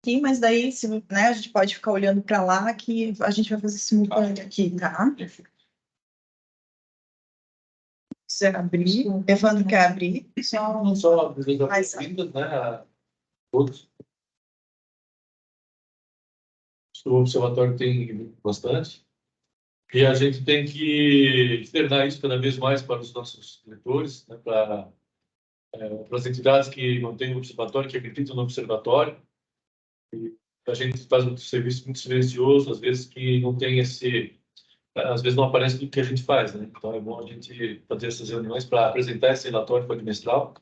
aqui, mas daí né, a gente pode ficar olhando para lá que a gente vai fazer simultâneo aqui, tá? Se abrir, Evandro quer abrir? Não só bem-vindos, né, a todos. O observatório tem bastante. E a gente tem que externar isso cada vez mais para os nossos leitores, né, para as entidades que não têm o observatório, que acreditam no observatório. E a gente faz um serviço muito silencioso, às vezes que não tem às vezes não aparece tudo que a gente faz, né? Então é bom a gente fazer essas reuniões para apresentar esse relatório quadrimestral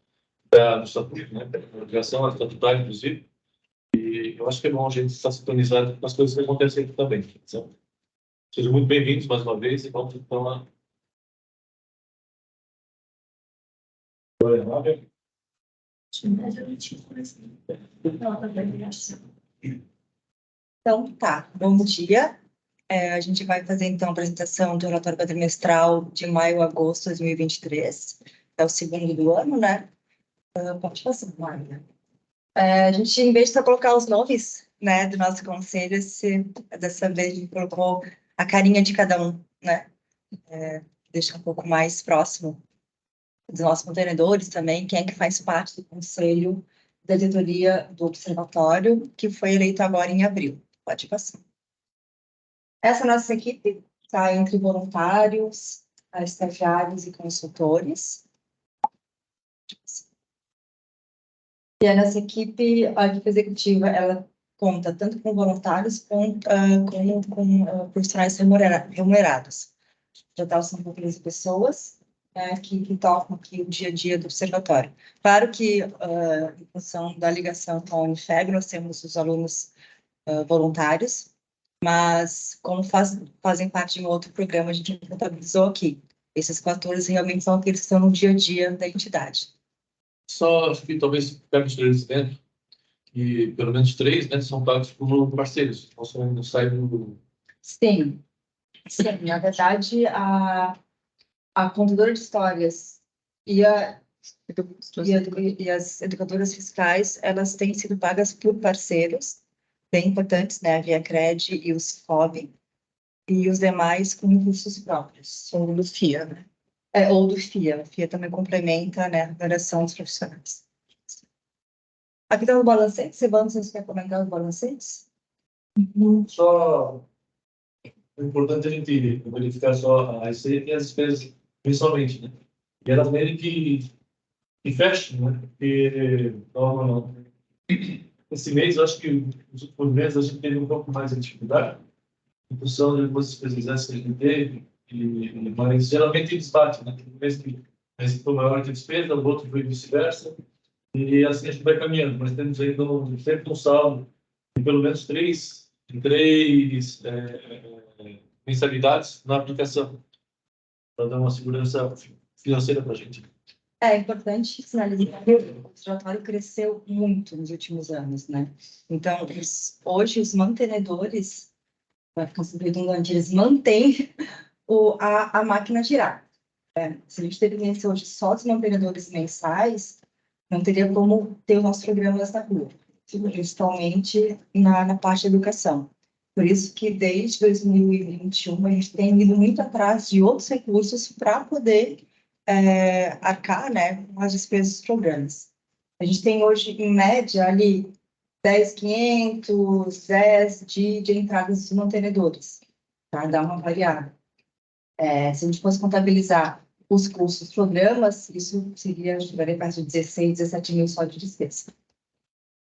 no estatuto, né? Para a obrigação estatutária, inclusive. E eu acho que é bom a gente estar sintonizado com as coisas que acontecem aqui também. Então, sejam muito bem-vindos mais uma vez e vamos então lá. Então, tá. Bom dia. A gente vai fazer, então, a apresentação do relatório quadrimestral de maio a agosto de 2023. É o segundo do ano, né? Pode passar, Maria. A gente, em vez de só colocar os nomes, né, do nosso conselho, dessa vez a gente colocou a carinha de cada um, né? Deixa um pouco mais próximo dos nossos contenedores também, quem é que faz parte do conselho da diretoria do observatório, que foi eleito agora em abril. Pode passar. Essa nossa equipe está entre voluntários, estagiários e consultores. E a nossa equipe, a equipe executiva, ela conta tanto com voluntários como com profissionais remunerados. No total são 13 pessoas que tocam aqui o dia a dia do observatório. Claro que, em função da ligação com a Unifeb, nós temos os alunos voluntários, mas como fazem parte de um outro programa, a gente contabilizou aqui. Esses 14 realmente são aqueles que estão no dia a dia da entidade. Só acho que talvez ficar no esclarecimento que pelo menos 3, né, são pagos por parceiros. Não sai do... Sim. Sim, na verdade, a contadora de histórias e as educadoras fiscais, elas têm sido pagas por parceiros bem importantes, né, a ViaCred e o Sifob, e os demais com recursos próprios. Ou do FIA, né? Ou do FIA. O FIA também complementa, né, a remuneração dos profissionais. Aqui está o balancete. Vocês querem comentar os balancetes? Só o importante é a gente verificar só a receita e as despesas mensalmente, né? E elas meio que fecham, né? Porque esse mês, eu acho que nos últimos meses a gente teve um pouco mais de dificuldade em função de algumas despesas que a gente teve, mas geralmente eles batem, né? Tem um mês que a receita foi maior que a despesa, o outro foi vice-versa, e assim a gente vai caminhando. Mas temos ainda sempre um saldo de pelo menos três mensalidades na aplicação, para dar uma segurança financeira para a gente. É importante sinalizar que o observatório cresceu muito nos últimos anos, né? Então, hoje, os mantenedores, vai ficar sempre redundante, eles mantêm a máquina girar. Se a gente dependesse hoje só dos mantenedores mensais, não teria como ter os nossos programas na rua, principalmente na parte de educação. Por isso que, desde 2021, a gente tem ido muito atrás de outros recursos para poder arcar, né, com as despesas dos programas. A gente tem hoje, em média, ali 10.500, 10 de entradas dos mantenedores, para dar uma variada. Se a gente fosse contabilizar os custos dos programas, isso daria perto de 16, 17 mil só de despesa.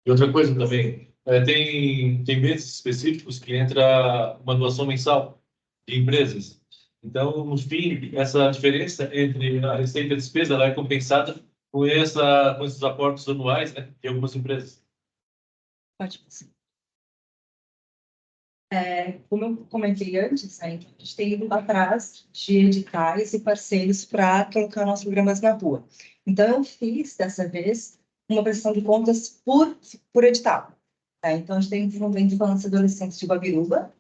E outra coisa também, tem meses específicos que entra uma doação mensal de empresas. Então, no fim, essa diferença entre a receita e a despesa ela é compensada com esses aportes anuais, né, de algumas empresas. Pode passar. Como eu comentei antes, né, a gente tem ido atrás de editais e parceiros para colocar nossos programas na rua. Então, eu fiz, dessa vez, uma prestação de contas por edital. Então, a gente tem um evento para adolescentes de Guabiruba,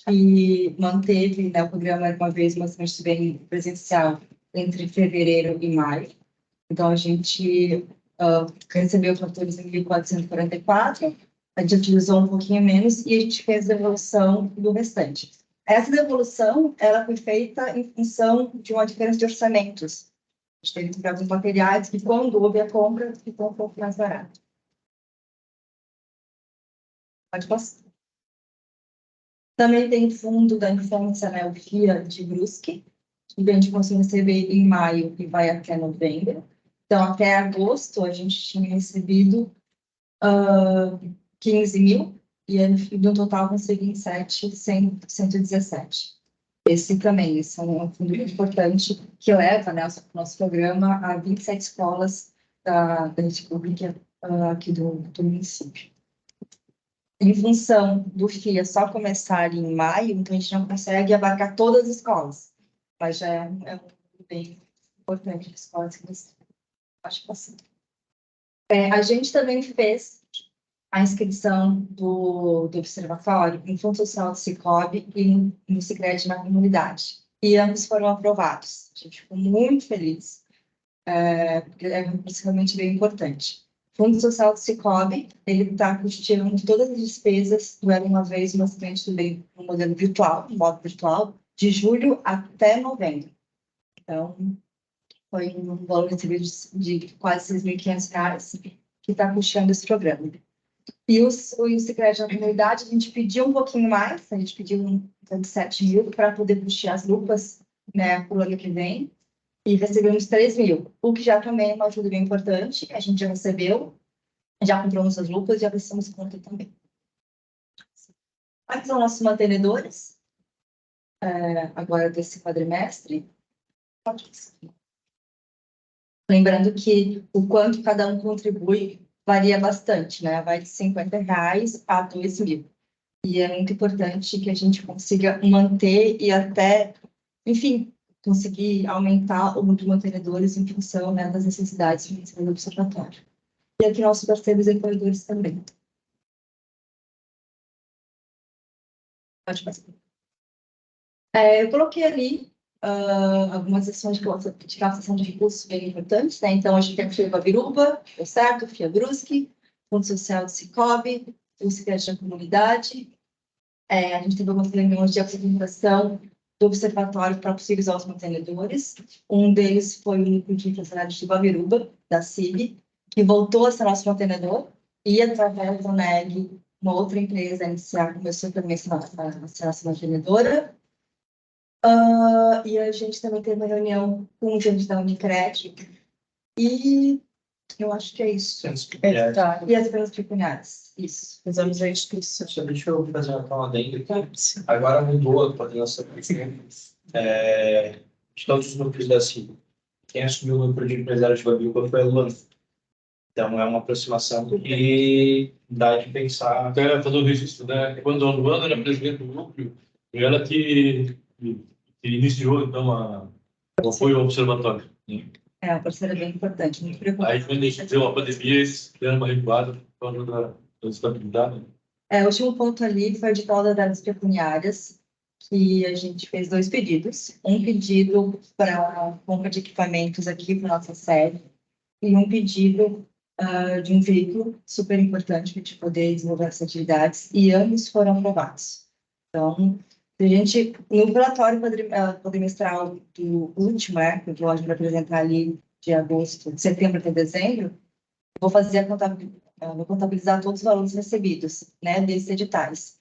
que manteve, né, o programa uma vez, mas bem presencial, entre fevereiro e maio. Então, a gente recebeu 14.444, a gente utilizou um pouquinho menos e a gente fez a devolução do restante. Essa devolução, ela foi feita em função de uma diferença de orçamentos. A gente teve que comprar alguns materiais que, quando houve a compra, ficou um pouco mais barato. Pode passar. Também tem o fundo da infância, né, o FIA de Brusque, que a gente conseguiu receber em maio e vai até novembro. Então, até agosto, a gente tinha recebido 15 mil, e no total consegui em 117. Esse também, esse é um fundo muito importante, que leva, né, o nosso programa a 27 escolas da rede pública aqui do município. Em função do FIA só começar em maio, então a gente não consegue abarcar todas as escolas, mas já é um bem importante as escolas que eles acho que assim. A gente também fez a inscrição do observatório em Fundo Social do Sicob e no Sicredi na comunidade. E ambos foram aprovados. A gente ficou muito feliz, porque é realmente bem importante. O Fundo Social do Sicob, ele está custeando todas as despesas do Era Uma Vez Uma Semente do Bem no modelo virtual, no modo virtual, de julho até novembro. Então, foi um valor recebido de quase R$6.500 que está custeando esse programa. E o Sicredi na comunidade, a gente pediu um pouquinho mais, a gente pediu 7 mil para poder custear as lupas, né, para o ano que vem, e recebemos 3 mil, o que já também é uma ajuda bem importante. A gente já recebeu, já comprou nossas lupas e já precisamos conta também. Aqui são nossos mantenedores, agora desse quadrimestre. Lembrando que o quanto cada um contribui varia bastante, né? Vai de R$50 a 2 mil. E é muito importante que a gente consiga manter e até, enfim, conseguir aumentar o número de mantenedores em função, né, das necessidades financeiras do observatório. E aqui nossos parceiros e apoiadores também. Pode passar. Eu coloquei ali algumas ações de captação de recursos bem importantes, né? Então, a gente tem o FIA Babiruba, deu certo, o FIA Brusque, Fundo Social do Sicob, o Sicredi da Comunidade. A gente teve algumas reuniões de apresentação do Observatório para possíveis aos mantenedores. Um deles foi o núcleo de empresários de Babiruba, da CIB, que voltou a ser nosso mantenedor, e através do NEG, uma outra empresa inicial começou também a ser nossa mantenedora. E a gente também teve uma reunião com o gerente da Unicred, e eu acho que é isso. E as penas pecuniárias. Isso. Fizemos a inscrição. Deixa eu fazer uma adenda aqui. Agora mudou a coordenação. De todos os núcleos da CIB. Quem assumiu o núcleo de empresários de Babiruba foi a Luana. Então, é uma aproximação que dá de pensar... Até fazer o registro, né? Quando a Luana era presidente do núcleo, ela que iniciou, então, o apoio ao observatório. A parceira é bem importante, muito preocupante. Aí, quando a gente deu a pandemia, eles deram uma recuada por causa da estabilidade. O último ponto ali foi o edital das datas pecuniárias, que a gente fez 2 pedidos. Um pedido para compra de equipamentos aqui para nossa sede e um pedido de um veículo super importante para a gente poder desenvolver essas atividades, e ambos foram aprovados. Então, a gente, no relatório quadrimestral do último, que eu vou apresentar ali de setembro até dezembro, vou fazer vou contabilizar todos os valores recebidos, né, desses editais.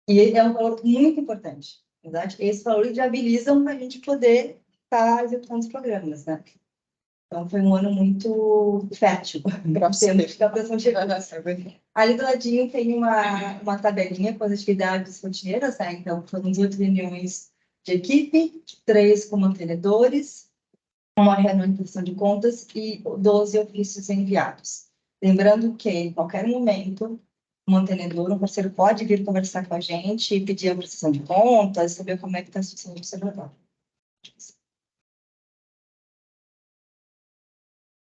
E é um valor muito importante, na verdade. Esses valores viabilizam para a gente poder estar executando os programas, né? Então, foi um ano muito fértil para termos de captação de recursos. Ali do ladinho tem uma tabelinha com as atividades rotineiras, né? Então, foram 18 reuniões de equipe, 3 com mantenedores, uma reunião de prestação de contas e 12 ofícios enviados. Lembrando que, em qualquer momento, o mantenedor, um parceiro, pode vir conversar com a gente e pedir a prestação de contas, saber como é que está a situação do observatório.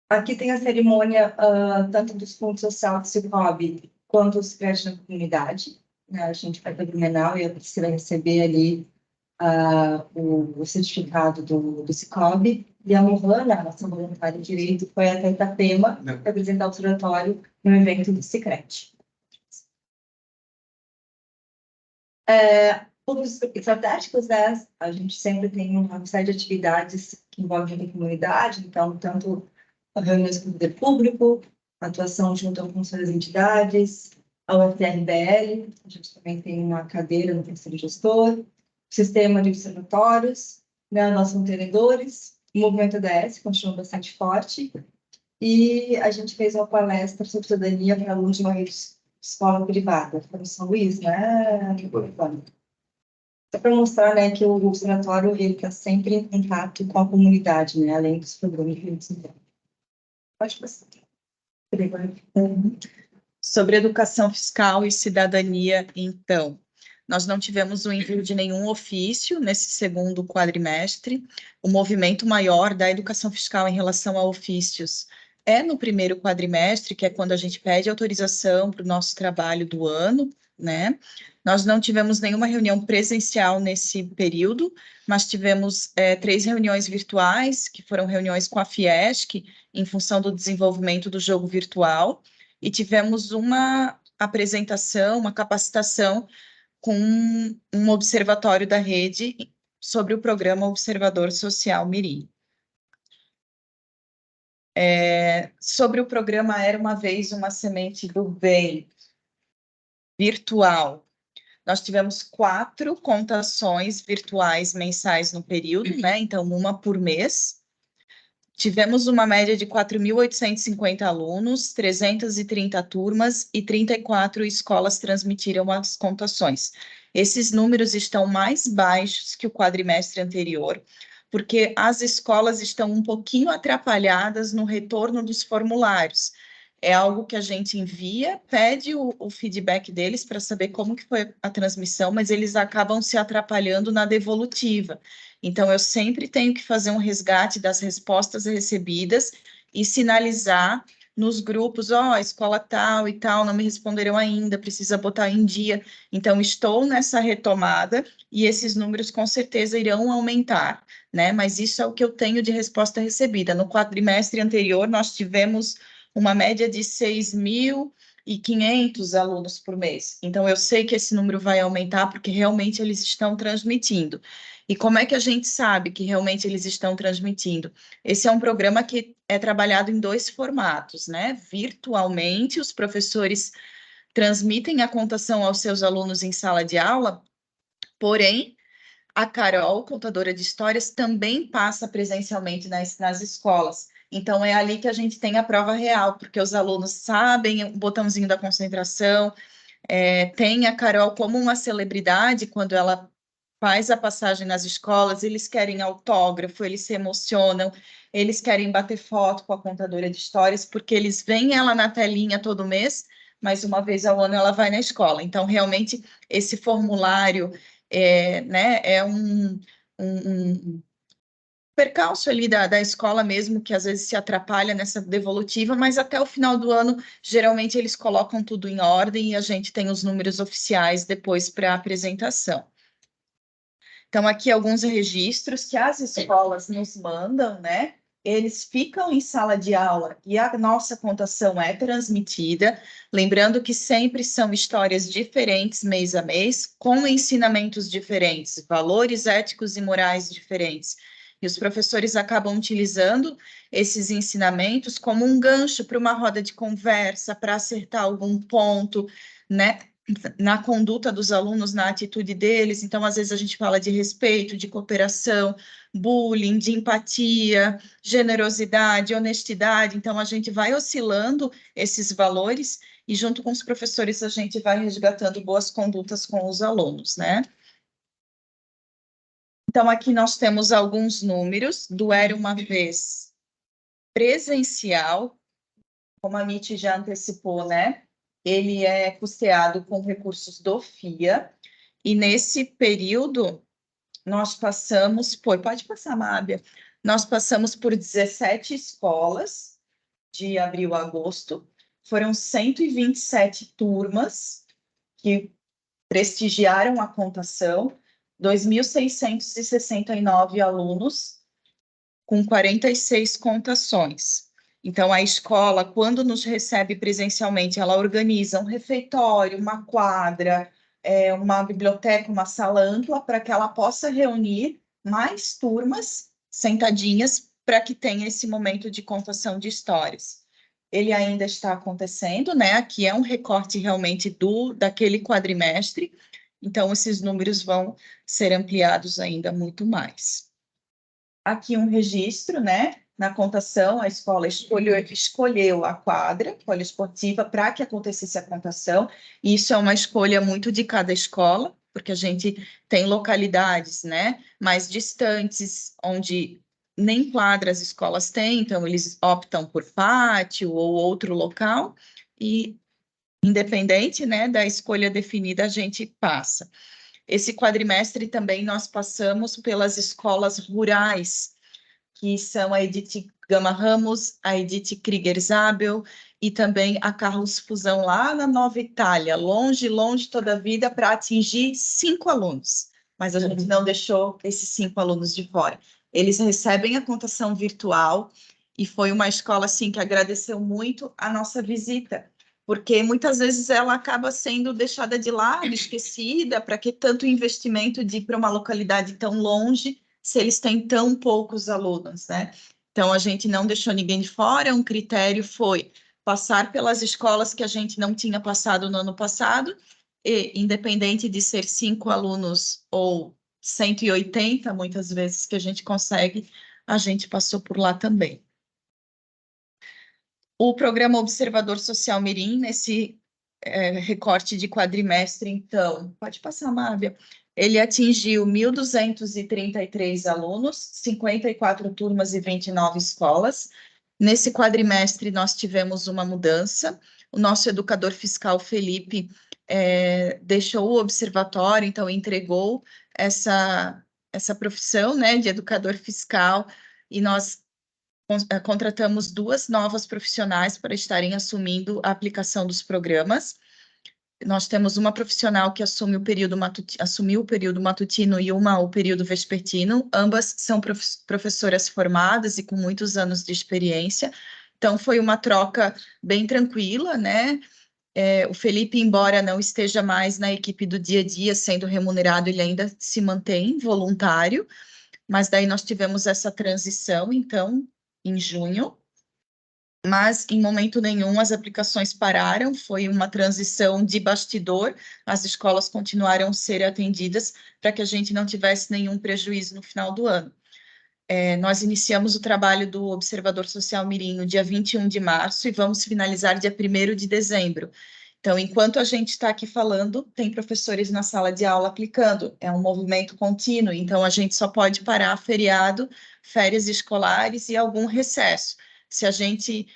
Aqui tem a cerimônia, tanto dos fundos social do Sicob quanto os créditos da comunidade. Né? A gente vai para o Blumenau e a Priscila vai receber ali o certificado do Sicob. E a Mohana, a nossa voluntária de direito, foi até Itapema representar o observatório no evento do Sicredi. Pontos estratégicos, né? A gente sempre tem uma série de atividades que envolvem a comunidade, então, tanto reuniões com o poder público, atuação junto com suas entidades, a UFRBL, a gente também tem uma cadeira no Conselho Gestor, sistema de observatórios, né, nossos mantenedores, o movimento ADS continua bastante forte, e a gente fez uma palestra sobre cidadania para alunos de uma escola privada, foi em São Luís, né? Só para mostrar, né, que o observatório ele está sempre em contato com a comunidade, né, além dos programas que a gente tem. Pode passar. Sobre educação fiscal e cidadania, então, nós não tivemos o envio de nenhum ofício nesse segundo quadrimestre. O movimento maior da educação fiscal em relação a ofícios é no primeiro quadrimestre, que é quando a gente pede autorização para o nosso trabalho do ano, né? Nós não tivemos nenhuma reunião presencial nesse período, mas tivemos 3 reuniões virtuais, que foram reuniões com a Fiesc, em função do desenvolvimento do jogo virtual, e tivemos uma apresentação, uma capacitação com um observatório da rede sobre o programa Observador Social Mirim. Sobre o programa Era Uma Vez Uma Semente do Bem virtual, nós tivemos 4 contações virtuais mensais no período, né? Então, uma por mês. Tivemos uma média de 4.850 alunos, 330 turmas e 34 escolas transmitiram as contações. Esses números estão mais baixos que o quadrimestre anterior, porque as escolas estão um pouquinho atrapalhadas no retorno dos formulários. É algo que a gente envia, pede o feedback deles para saber como que foi a transmissão, mas eles acabam se atrapalhando na devolutiva. Então, eu sempre tenho que fazer um resgate das respostas recebidas e sinalizar nos grupos, escola tal e tal, não me responderam ainda, precisa botar em dia. Então, estou nessa retomada e esses números com certeza irão aumentar, né? Mas isso é o que eu tenho de resposta recebida. No quadrimestre anterior, nós tivemos uma média de 6.500 alunos por mês. Então, eu sei que esse número vai aumentar porque realmente eles estão transmitindo. E como é que a gente sabe que realmente eles estão transmitindo? Esse é um programa que é trabalhado em 2 formatos, né? Virtualmente, os professores transmitem a contação aos seus alunos em sala de aula, porém, a Carol, contadora de histórias, também passa presencialmente nas escolas. Então, é ali que a gente tem a prova real, porque os alunos sabem o botãozinho da concentração, tem a Carol como uma celebridade quando ela faz a passagem nas escolas, eles querem autógrafo, eles se emocionam, eles querem bater foto com a contadora de histórias, porque eles veem ela na telinha todo mês, mas uma vez ao ano ela vai na escola. Então, realmente, esse formulário né, é um percalço ali da escola mesmo, que às vezes se atrapalha nessa devolutiva, mas até o final do ano, geralmente eles colocam tudo em ordem e a gente tem os números oficiais depois para a apresentação. Então, aqui alguns registros que as escolas nos mandam, né? Eles ficam em sala de aula e a nossa contação é transmitida, lembrando que sempre são histórias diferentes mês a mês, com ensinamentos diferentes, valores éticos e morais diferentes. E os professores acabam utilizando esses ensinamentos como um gancho para uma roda de conversa, para acertar algum ponto, né? Na conduta dos alunos, na atitude deles. Então, às vezes a gente fala de respeito, de cooperação, bullying, de empatia, generosidade, honestidade. Então, a gente vai oscilando esses valores e junto com os professores a gente vai resgatando boas condutas com os alunos, né? Então, aqui nós temos alguns números do Era Uma Vez presencial, como a Niti já antecipou, né? Ele é custeado com recursos do FIA, e nesse período nós passamos por, pode passar, Mábia, nós passamos por 17 escolas de abril a agosto, foram 127 turmas que prestigiaram a contação, 2.669 alunos com 46 contações. Então, a escola, quando nos recebe presencialmente, ela organiza um refeitório, uma quadra, uma biblioteca, uma sala ampla, para que ela possa reunir mais turmas sentadinhas para que tenha esse momento de contação de histórias. Ele ainda está acontecendo, né? Aqui é um recorte realmente daquele quadrimestre, então esses números vão ser ampliados ainda muito mais. Aqui um registro, né? Na contação, a escola escolheu a quadra poliesportiva para que acontecesse a contação, e isso é uma escolha muito de cada escola, porque a gente tem localidades, né, mais distantes, onde nem quadra as escolas têm, então eles optam por pátio ou outro local, e independente, né, da escolha definida, a gente passa. Esse quadrimestre também nós passamos pelas escolas rurais, que são a Edith Gama Ramos, a Edith Krieger Zabel e também a Carlos Fusão, lá na Nova Itália, longe, longe toda a vida, para atingir 5 alunos. Mas a gente não deixou esses 5 alunos de fora. Eles recebem a contação virtual e foi uma escola, assim, que agradeceu muito a nossa visita, porque muitas vezes ela acaba sendo deixada de lado, esquecida, para que tanto investimento de ir para uma localidade tão longe, se eles têm tão poucos alunos, né? Então, a gente não deixou ninguém de fora, um critério foi passar pelas escolas que a gente não tinha passado no ano passado, e independente de ser 5 alunos ou 180, muitas vezes que a gente consegue, a gente passou por lá também. O programa Observador Social Mirim, nesse recorte de quadrimestre, então, pode passar, Mábia, ele atingiu 1.233 alunos, 54 turmas e 29 escolas. Nesse quadrimestre, nós tivemos uma mudança. O nosso educador fiscal, Felipe, deixou o observatório, então entregou essa profissão, né, de educador fiscal, e nós contratamos 2 novas profissionais para estarem assumindo a aplicação dos programas. Nós temos uma profissional que assumiu o período matutino e uma o período vespertino. Ambas são professoras formadas e com muitos anos de experiência. Então, foi uma troca bem tranquila, né? O Felipe, embora não esteja mais na equipe do dia a dia sendo remunerado, ele ainda se mantém voluntário, mas daí nós tivemos essa transição, então, em junho. Mas em momento nenhum as aplicações pararam, foi uma transição de bastidor, as escolas continuaram a ser atendidas para que a gente não tivesse nenhum prejuízo no final do ano. Nós iniciamos o trabalho do Observador Social Mirim no dia 21 de março e vamos finalizar dia 1º de dezembro. Então, enquanto a gente está aqui falando, tem professores na sala de aula aplicando, é um movimento contínuo, então a gente só pode parar feriado, férias escolares e algum recesso. Se a gente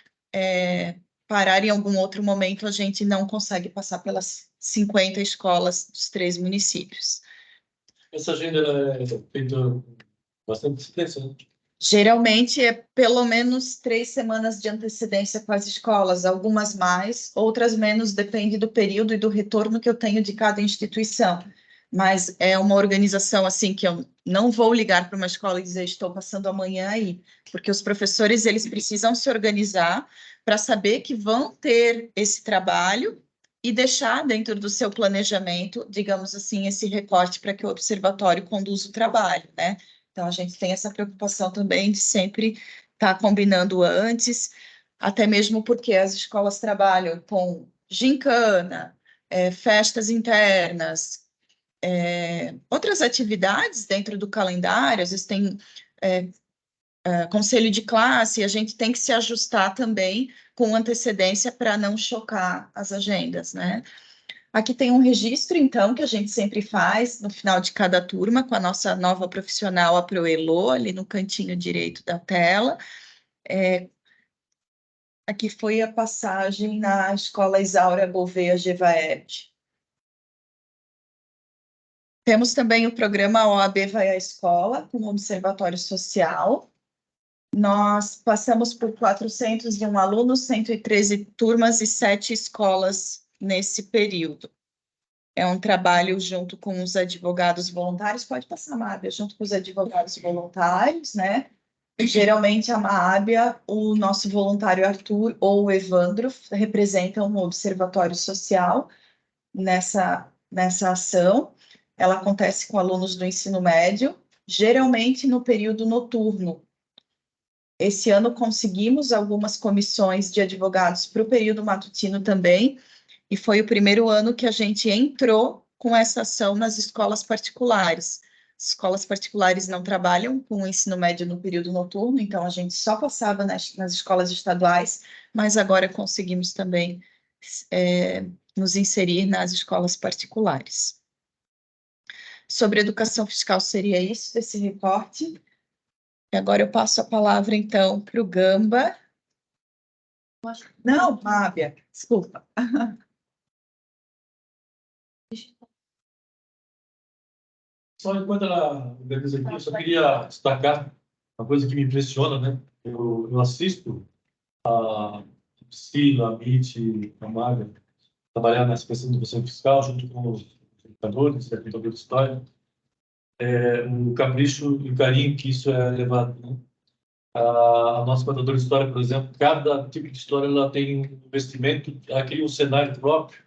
parar em algum outro momento, a gente não consegue passar pelas 50 escolas dos 3 municípios. Essa agenda é feita com bastante antecedência, né? Geralmente é pelo menos 3 semanas de antecedência com as escolas, algumas mais, outras menos, depende do período e do retorno que eu tenho de cada instituição. Mas é uma organização assim que eu não vou ligar para uma escola e dizer estou passando amanhã aí, porque os professores eles precisam se organizar para saber que vão ter esse trabalho e deixar dentro do seu planejamento, digamos assim, esse recorte para que o observatório conduza o trabalho, né? Então, a gente tem essa preocupação também de sempre estar combinando antes, até mesmo porque as escolas trabalham com gincana, festas internas, outras atividades dentro do calendário, às vezes tem conselho de classe, e a gente tem que se ajustar também com antecedência para não chocar as agendas, né? Aqui tem um registro, então, que a gente sempre faz no final de cada turma, com a nossa nova profissional, a Proelo, ali no cantinho direito da tela. Aqui foi a passagem na Escola Isaura Gouveia Gevaerd. Temos também o programa OAB Vai à Escola, com o Observatório Social. Nós passamos por 401 alunos, 113 turmas e 7 escolas nesse período. É um trabalho junto com os advogados voluntários, pode passar, Mábia, junto com os advogados voluntários, né? Geralmente, a Mábia, o nosso voluntário Arthur ou o Evandro representam o Observatório Social nessa nessa ação. Ela acontece com alunos do ensino médio, geralmente no período noturno. Esse ano conseguimos algumas comissões de advogados para o período matutino também, e foi o primeiro ano que a gente entrou com essa ação nas escolas particulares. As escolas particulares não trabalham com o ensino médio no período noturno, então a gente só passava nas escolas estaduais, mas agora conseguimos também nos inserir nas escolas particulares. Sobre educação fiscal seria isso, esse recorte. E agora eu passo a palavra, então, para o Gamba. Não, Fábia, desculpa. Só enquanto ela organiza aqui, eu só queria destacar uma coisa que me impressiona, né? Eu assisto a Priscila, a Mitty, a Maga, trabalhar nessa questão de educação fiscal junto com os educadores, a contador de história. O capricho e o carinho que isso é levado, né? A nossa contadora de história, por exemplo, cada tipo de história ela tem um investimento, ela cria um cenário próprio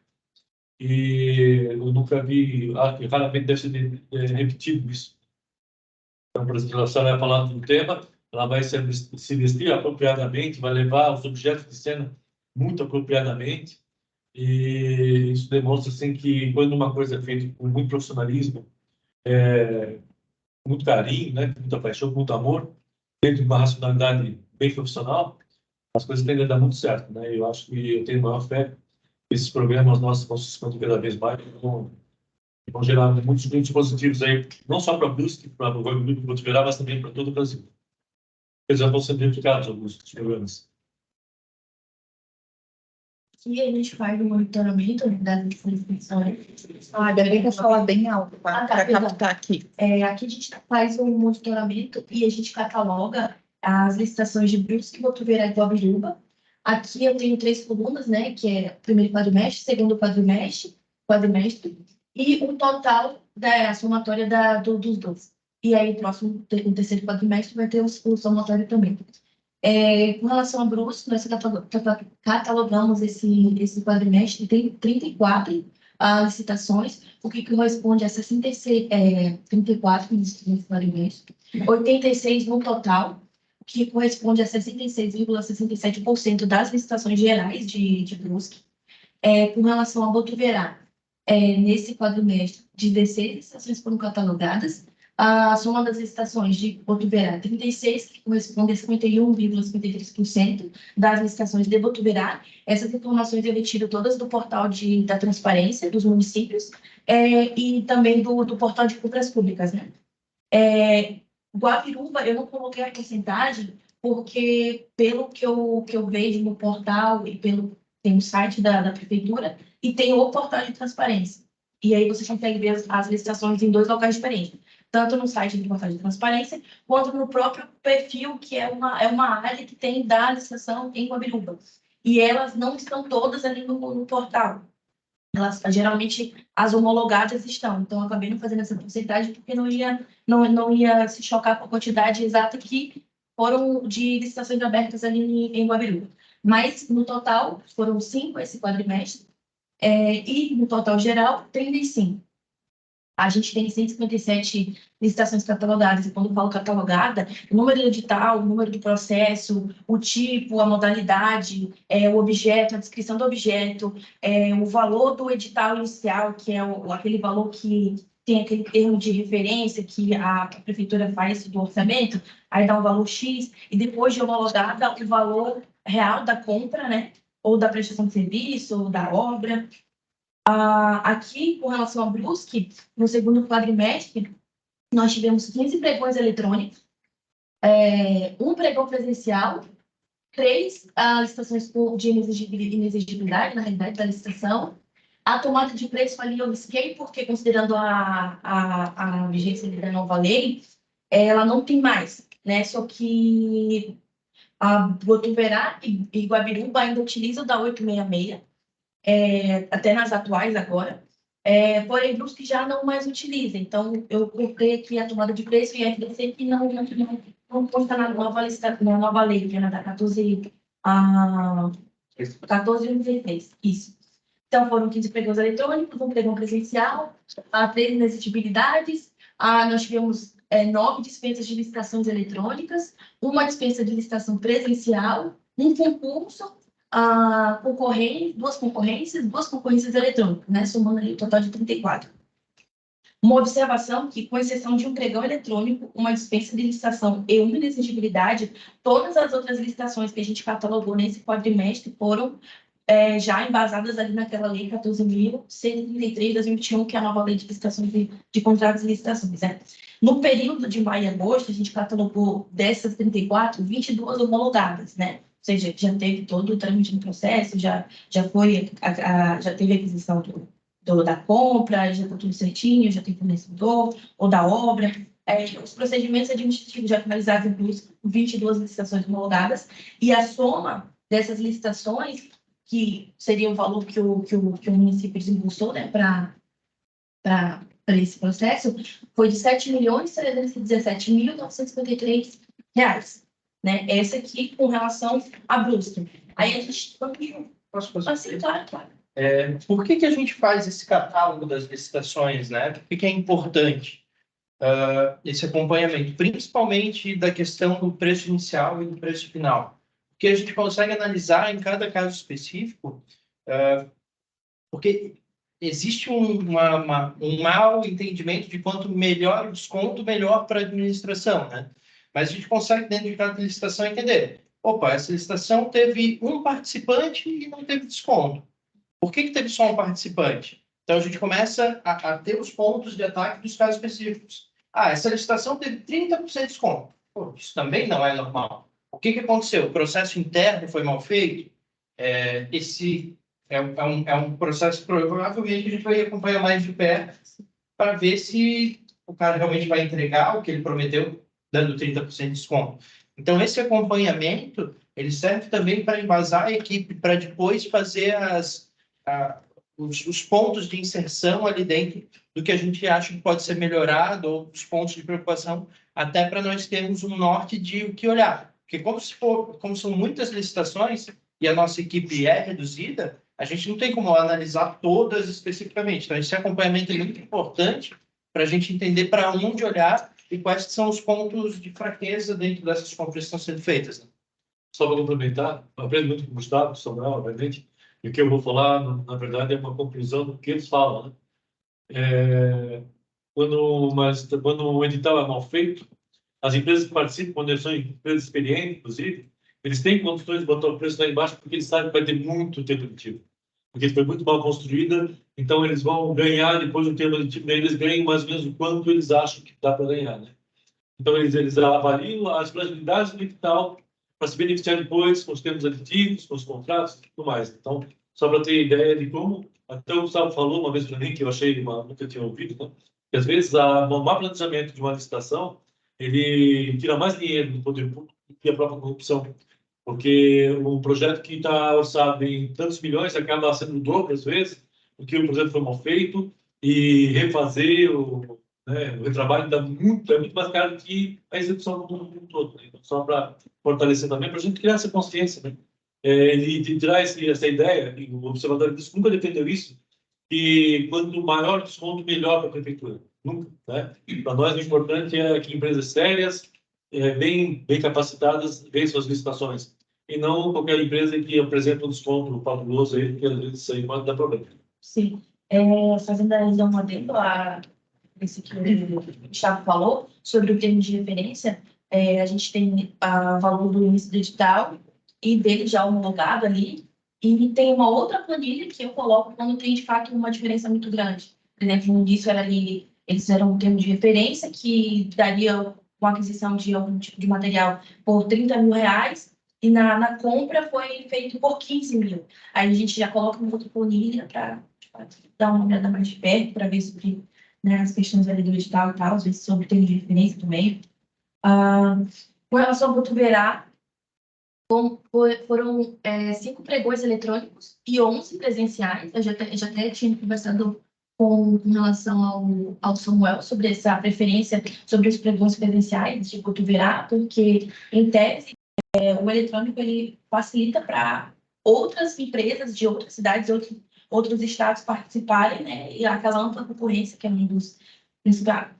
e eu nunca vi, raramente deve ser repetido isso. Então, por exemplo, a senhora vai falar de um tema, ela vai se vestir apropriadamente, vai levar os objetos de cena muito apropriadamente, e isso demonstra assim, que quando uma coisa é feita com muito profissionalismo, muito carinho, né, com muita paixão, com muito amor, dentro de uma racionalidade bem profissional, as coisas tendem a dar muito certo, né? Eu acho que eu tenho maior fé que esses programas nossos vão se expandir cada vez mais, vão gerar muitos frutos positivos aí, não só para a Brusque, para o grupo que vou gerar, mas também para todo o Brasil. Eles já vão ser identificados, alguns dos programas. Aqui a gente faz o monitoramento das inscrições. Fábia, vem para falar bem alto, para captar aqui. Aqui a gente faz um monitoramento e a gente cataloga as licitações de Brusque, Botuverá e Guabiruba. Aqui eu tenho 3 colunas, né, que é o primeiro quadrimestre, segundo quadrimestre, e o total da somatória dos dois. E aí, no terceiro quadrimestre, vai ter o somatório também. Com relação a Brusque, nós catalogamos esse quadrimestre, tem 34 licitações, o que corresponde a 34 nesse quadrimestre, 86 no total, o que corresponde a 66,67% das licitações gerais de Brusque. Com relação a Botuverá, nesse quadrimestre, 16 licitações foram catalogadas. A soma das licitações de Botuverá, 36, que corresponde a 51,53% das licitações de Botuverá. Essas informações eu retiro todas do portal da transparência dos municípios e também do portal de compras públicas, né? Guabiruba, eu não coloquei a porcentagem, porque pelo que eu vejo no portal e tem o site da prefeitura e tem o portal de transparência. E aí você consegue ver as licitações em 2 locais diferentes, tanto no site do portal de transparência, quanto no próprio perfil, que é uma área que tem da licitação em Guabiruba. E elas não estão todas ali no portal. Elas, geralmente, as homologadas estão. Então, eu acabei não fazendo essa porcentagem, porque não ia se chocar com a quantidade exata que foram de licitações abertas ali em Guabiruba. Mas, no total, foram 5 esse quadrimestre, e no total geral, 35. A gente tem 157 licitações catalogadas, e quando eu falo catalogada, o número do edital, o número do processo, o tipo, a modalidade, o objeto, a descrição do objeto, o valor do edital inicial, que é aquele valor que tem aquele termo de referência que a prefeitura faz do orçamento, aí dá um valor X, e depois de homologada, o valor real da compra, né? Ou da prestação de serviço, ou da obra. Aqui, com relação ao Brusque, no segundo quadrimestre, nós tivemos 15 pregões eletrônicos, 1 pregão presencial, 3 licitações de inexigibilidade, na realidade, da licitação. A tomada de preço ali eu risquei, porque, considerando a vigência da nova lei, ela não tem mais, né? Só que a Botuverá e Guabiruba ainda utilizam da 866, até nas atuais agora, porém Brusque já não mais utiliza. Então, eu coloquei aqui a tomada de preço e a FDC que não consta na nova lei, que é na da 14.116. Isso. Então, foram 15 pregões eletrônicos, um pregão presencial, 3 inexigibilidades, nós tivemos 9 dispensas de licitações eletrônicas, uma dispensa de licitação presencial, um concurso, duas concorrências eletrônicas, né, somando ali o total de 34. Uma observação que, com exceção de um pregão eletrônico, uma dispensa de licitação e uma inexigibilidade, todas as outras licitações que a gente catalogou nesse quadrimestre foram já embasadas ali naquela lei 14.133 de 2021, que é a nova lei de licitações de contratos e licitações, né? No período de maio e agosto, a gente catalogou dessas 34, 22 homologadas, né? Ou seja, já teve todo o trâmite no processo, já teve a aquisição da compra, já está tudo certinho, já tem fornecedor, ou da obra. Os procedimentos administrativos já finalizados incluem 22 licitações homologadas, e a soma dessas licitações, que seria o valor que o município desembolsou, né, para esse processo, foi de R$ 7.317.953, né? Essa aqui com relação à Brusque. Aí a gente... Posso fazer? Assim, claro. Por que a gente faz esse catálogo das licitações, né? Por que é importante esse acompanhamento, principalmente da questão do preço inicial e do preço final? Porque a gente consegue analisar em cada caso específico, porque existe um mau entendimento de quanto melhor o desconto, melhor para a administração, né? Mas a gente consegue, dentro de cada licitação, entender: opa, essa licitação teve um participante e não teve desconto. Por que teve só um participante? Então, a gente começa a ter os pontos de ataque dos casos específicos. Essa licitação teve 30% de desconto. Pô, isso também não é normal. O que aconteceu? O processo interno foi mal feito? Esse é um processo, provavelmente, a gente vai acompanhar mais de perto para ver se o cara realmente vai entregar o que ele prometeu, dando 30% de desconto. Então, esse acompanhamento, ele serve também para embasar a equipe, para depois fazer os pontos de inserção ali dentro do que a gente acha que pode ser melhorado, ou os pontos de preocupação, até para nós termos um norte de o que olhar. Porque como são muitas licitações e a nossa equipe é reduzida, a gente não tem como analisar todas especificamente. Então, esse acompanhamento é muito importante para a gente entender para onde olhar e quais são os pontos de fraqueza dentro dessas compras que estão sendo feitas, né? Só para complementar, aprendo muito com o Gustavo, Samuel, obviamente, e o que eu vou falar, na verdade, é uma conclusão do que eles falam, né? Quando o edital é mal feito, as empresas que participam, quando eles são empresas experientes, inclusive, eles têm condições de botar o preço lá embaixo porque eles sabem que vai ter muito tempo aditivo. Porque foi muito mal construída, então eles vão ganhar depois do termo aditivo, eles ganham mais ou menos o quanto eles acham que dá para ganhar, né? Então eles avaliam as fragilidades do edital para se beneficiar depois com os termos aditivos, com os contratos e tudo mais. Então, só para ter ideia de como, até o Gustavo falou uma vez para mim, que eu achei, nunca tinha ouvido, né? Que às vezes o mau planejamento de uma licitação, ele tira mais dinheiro do poder público do que a própria corrupção. Porque um projeto que está orçado em tantos milhões acaba sendo o dobro, às vezes, porque o projeto foi mal feito, e refazer o retrabalho é muito mais caro que a execução do todo. Né? Então, só para fortalecer também, para a gente criar essa consciência, né? Ele traz essa ideia, e o observatório nunca defendeu isso, que quanto maior o desconto, melhor para a prefeitura. Nunca, né? Para nós, o importante é que empresas sérias, bem capacitadas, veem suas licitações. E não qualquer empresa que apresenta um desconto fabuloso aí, porque às vezes isso aí pode dar problema. Sim. Fazendo aí um adendo a esse que o Gustavo falou, sobre o termo de referência, a gente tem o valor do início do edital e dele já homologado ali, e tem uma outra planilha que eu coloco quando tem, de fato, uma diferença muito grande. Por exemplo, no início era ali, eles fizeram um termo de referência que daria uma aquisição de algum tipo de material por R$30 mil, e na compra foi feito por 15 mil. Aí a gente já coloca uma outra planilha para dar uma olhada mais de perto, para ver sobre, né, as questões ali do edital e tal, às vezes sobre termo de referência também. Com relação ao Botuverá, foram 5 pregões eletrônicos e 11 presenciais. Eu já até tinha conversado com relação ao Samuel sobre essa preferência sobre os pregões presenciais de Botuverá, porque, em tese, o eletrônico ele facilita para outras empresas de outras cidades, outros estados participarem, né? E aquela ampla concorrência, que é um dos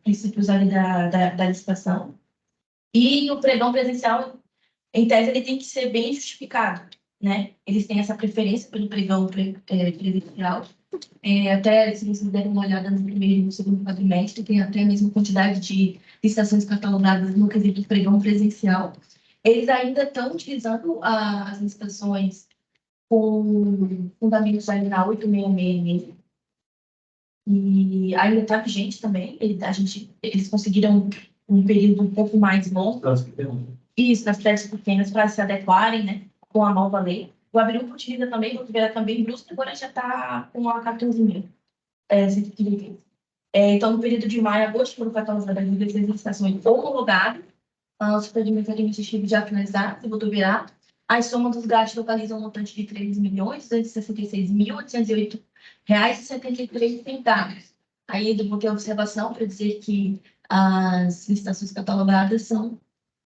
princípios ali da licitação. E o pregão presencial, em tese, ele tem que ser bem justificado, né? Eles têm essa preferência pelo pregão presencial. Até, se vocês derem uma olhada no primeiro e no segundo quadrimestre, tem até a mesma quantidade de licitações catalogadas no quesito pregão presencial. Eles ainda estão utilizando as licitações com fundamentos ali na 866. E ainda está vigente também. Eles conseguiram um período um pouco mais longo. Isso, nas cidades pequenas, para se adequarem, né, com a nova lei. O Abiruba utiliza também, o Botuverá também, Brusque agora já está com a 14.000. Então, no período de maio a agosto, foram catalogadas as licitações homologadas, os procedimentos administrativos já finalizados, e Botuverá. As somas dos gastos localizam um montante de R$ 3.266.808,73. Aí, eu vou ter observação para dizer que as licitações catalogadas são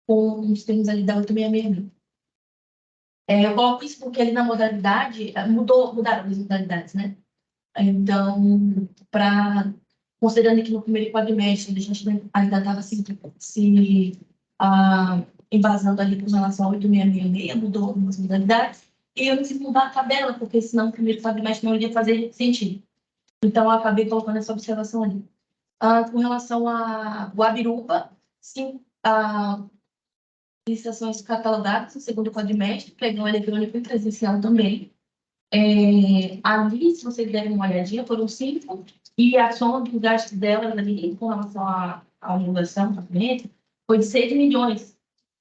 com os termos ali da 866. Eu coloco isso porque ali na modalidade, mudaram as modalidades, né? Então, considerando que no primeiro quadrimestre a gente ainda estava se embasando ali com relação ao 8666, mudou algumas modalidades, e eu não quis mudar a tabela, porque senão o primeiro quadrimestre não iria fazer sentido. Então, eu acabei colocando essa observação ali. Com relação ao Abiruba, sim, licitações catalogadas no segundo quadrimestre, pregão eletrônico e presencial também. Ali, se vocês derem uma olhadinha, foram 5, e a soma dos gastos delas ali, com relação à homologação, foi de 6 milhões.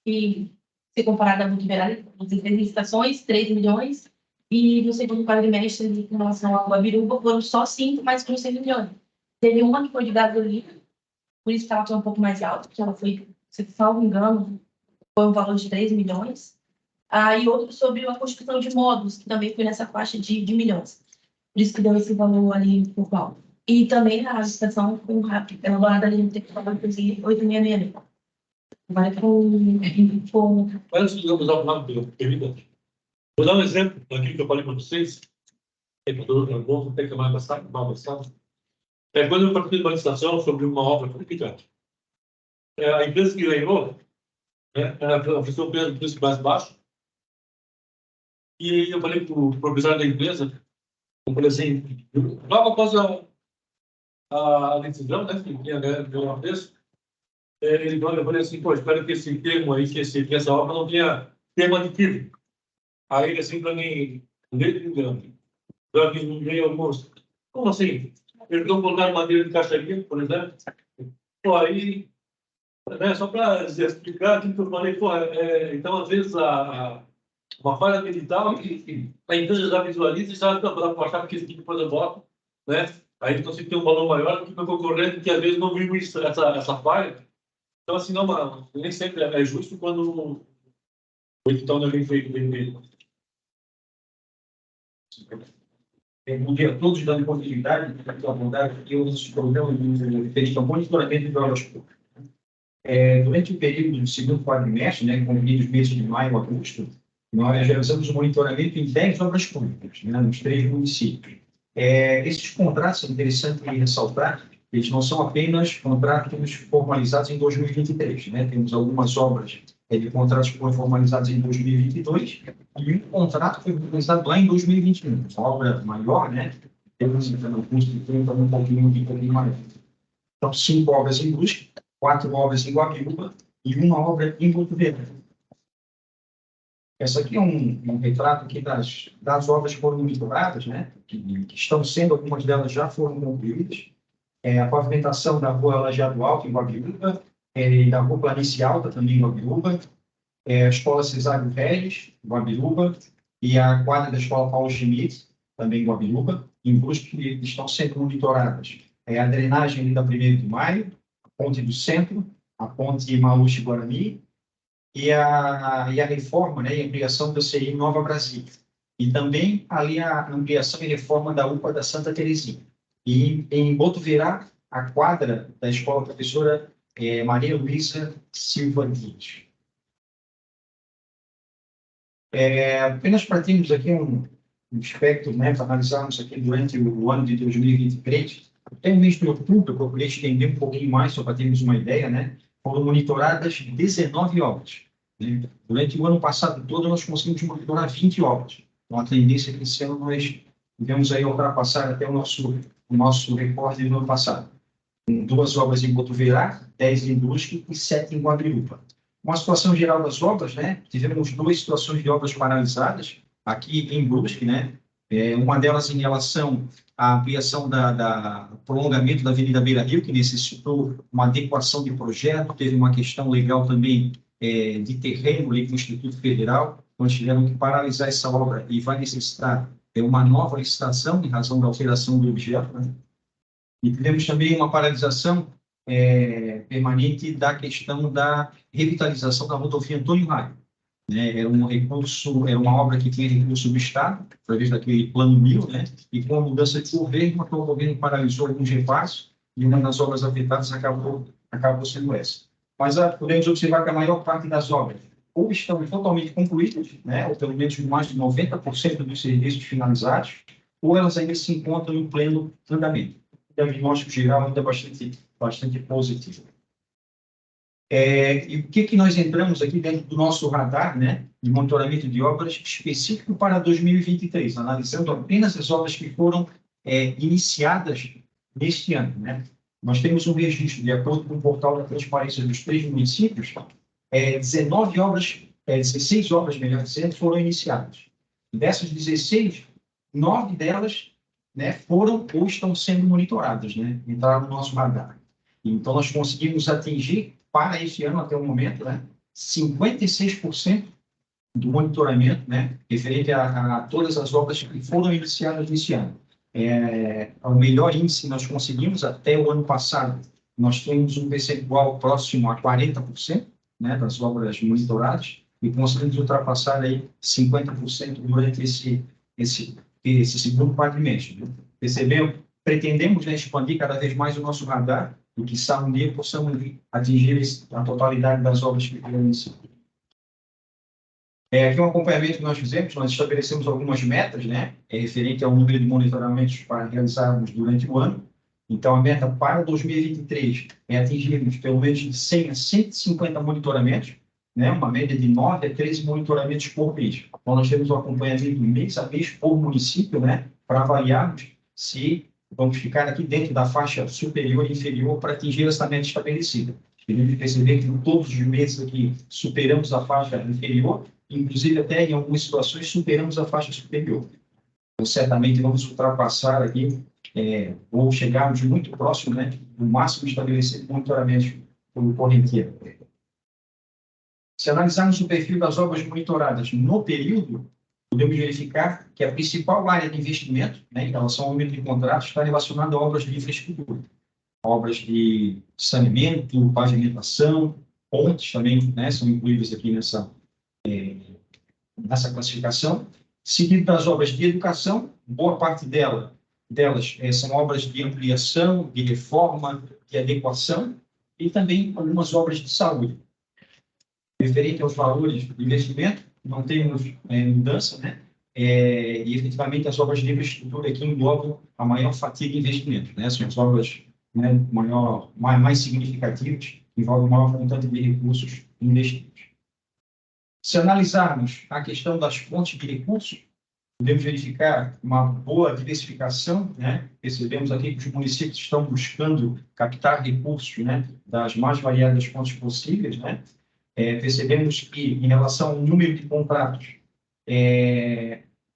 E, se comparado a Botuverá, as licitações, 3 milhões, e no segundo quadrimestre, com relação ao Abiruba, foram só 5, mas foram 6 milhões. Teve uma que foi de gasolina, por isso que ela foi um pouco mais alta, porque ela foi, se salvo engano, foi um valor de 3 milhões. E outro sobre a construção de módulos, que também foi nessa faixa de milhões. Por isso que deu esse valor ali por qual. E também a licitação foi rápida, elaborada ali no tempo de 866. Vai com... Mas, digamos, vou dar um exemplo daquilo que eu falei para vocês. Vou ter que mais avançar. Quando eu participei de uma licitação sobre uma obra pública, a empresa que ganhou, ela ofereceu um preço mais baixo. E eu falei para o proprietário da empresa, eu falei assim, logo após a decisão, né, que tinha ganhado o preço, eu falei assim, pô, espero que esse termo aí, que essa obra não tenha termo aditivo. Aí ele assim para mim, leite de engano. Já que não ganhou almoço. Como assim? Eles não colocaram madeira de caixaria, por exemplo. Pô, aí, né, só para explicar aquilo que eu falei, pô, então às vezes uma falha militar, a empresa já visualiza e já dá para achar que esse tipo de coisa bota, né? Aí então se tem um valor maior do que o meu concorrente, que às vezes não viu essa falha. Então, assim, não, nem sempre é justo quando o edital não é bem feito, bem feito. Bom dia a todos, dando continuidade à abordagem que os programas referidos ao monitoramento de obras públicas. Durante o período do segundo quadrimestre, né, incluindo os meses de maio e agosto, nós realizamos o monitoramento em 10 obras públicas, né, nos 3 municípios. Esses contratos, é interessante ressaltar, eles não são apenas contratos formalizados em 2023, né? Temos algumas obras de contratos que foram formalizados em 2022 e um contrato foi formalizado lá em 2021. Uma obra maior, né? Temos um custo de 30, um pouquinho maior. Então, 5 obras em Brusque, 4 obras em Guabiúba e uma obra em Botuverá. Essa aqui é um retrato aqui das obras que foram monitoradas, né? Que estão sendo, algumas delas já foram concluídas. A pavimentação da rua Lajeado Alto, em Guabiúba, da rua Planície Alta, também em Guabiúba, a escola Cesário Reis, em Guabiúba, e a quadra da escola Paulo Schmidt, também em Guabiúba, em Brusque, que estão sendo monitoradas. A drenagem ali da 1º de Maio, a ponte do Centro, a ponte Maúche-Guarani, e a reforma, né, e ampliação da CI Nova Brasília. E também ali a ampliação e reforma da UPA da Santa Terezinha. E em Botuverá, a quadra da escola professora Maria Luísa Silva Dias. Apenas para termos aqui espectro, né, para analisarmos aqui durante o ano de 2023, até o mês de outubro, eu procurei estender um pouquinho mais, só para termos uma ideia, né, foram monitoradas 19 obras. Né? Durante o ano passado todo, nós conseguimos monitorar 20 obras. Então, a tendência é que esse ano nós devemos aí ultrapassar até o nosso recorde do ano passado. Com 2 obras em Botuverá, 10 em Brusque e 7 em Guabirupa. Uma situação geral das obras, né? Tivemos 2 situações de obras paralisadas aqui em Brusque, né? Uma delas em relação à ampliação prolongamento da Avenida Beira Rio, que necessitou uma adequação de projeto, teve uma questão legal também de terreno ali com o Instituto Federal, nós tiveram que paralisar essa obra e vai necessitar uma nova licitação em razão da alteração do objeto, né? E tivemos também uma paralisação permanente da questão da revitalização da rodovia Antônio Raio. Né? Era uma obra que tinha recurso do Estado, através daquele plano 1000, né? E com a mudança de governo, o governo paralisou alguns repassos e uma das obras afetadas acabou sendo essa. Mas podemos observar que a maior parte das obras ou estão totalmente concluídas, né? Ou pelo menos mais de 90% dos serviços finalizados, ou elas ainda se encontram em pleno andamento. O diagnóstico geral ainda bastante positivo. E o que nós entramos aqui dentro do nosso radar, né, de monitoramento de obras específico para 2023, analisando apenas as obras que foram iniciadas neste ano, né? Nós temos um registro, de acordo com o portal da transparência dos 3 municípios, 16 obras, melhor dizendo, foram iniciadas. Dessas 16, 9 delas, né, foram ou estão sendo monitoradas, né, entraram no nosso radar. Então, nós conseguimos atingir, para este ano, até o momento, né, 56% do monitoramento, né, referente a todas as obras que foram iniciadas neste ano. O melhor índice que nós conseguimos, até o ano passado, nós temos um percentual próximo a 40%, né, das obras monitoradas, e conseguimos ultrapassar aí 50% durante esse segundo quadrimestre. Né? Pretendemos, né, expandir cada vez mais o nosso radar e que um dia possamos atingir a totalidade das obras que foram iniciadas. Aqui é um acompanhamento que nós fizemos, nós estabelecemos algumas metas, né, referente ao número de monitoramentos para realizarmos durante o ano. Então, a meta para 2023 é atingirmos pelo menos de 100 a 150 monitoramentos, né, uma média de 9 a 13 monitoramentos por mês. Então, nós temos um acompanhamento mês a mês por município, né, para avaliarmos se vamos ficar aqui dentro da faixa superior e inferior para atingir essa meta estabelecida. Podemos perceber que todos os meses aqui superamos a faixa inferior, inclusive até em algumas situações superamos a faixa superior. Então, certamente vamos ultrapassar aqui, ou chegarmos muito próximo, né, do máximo estabelecido de monitoramento por corrente. Se analisarmos o perfil das obras monitoradas no período, podemos verificar que a principal área de investimento, né, em relação ao número de contratos, está relacionada a obras de infraestrutura. Obras de saneamento, pavimentação, pontes também, né, são incluídas aqui nessa classificação. Seguido das obras de educação, boa parte delas são obras de ampliação, de reforma, de adequação, e também algumas obras de saúde. Referente aos valores de investimento, não temos mudança, né? E efetivamente as obras de infraestrutura aqui englobam a maior fatia de investimento, né? São as obras, né, mais significativas, que envolvem o maior montante de recursos investidos. Se analisarmos a questão das fontes de recursos, podemos verificar uma boa diversificação, né? Percebemos aqui que os municípios estão buscando captar recursos, né, das mais variadas fontes possíveis, né? Percebemos que, em relação ao número de contratos,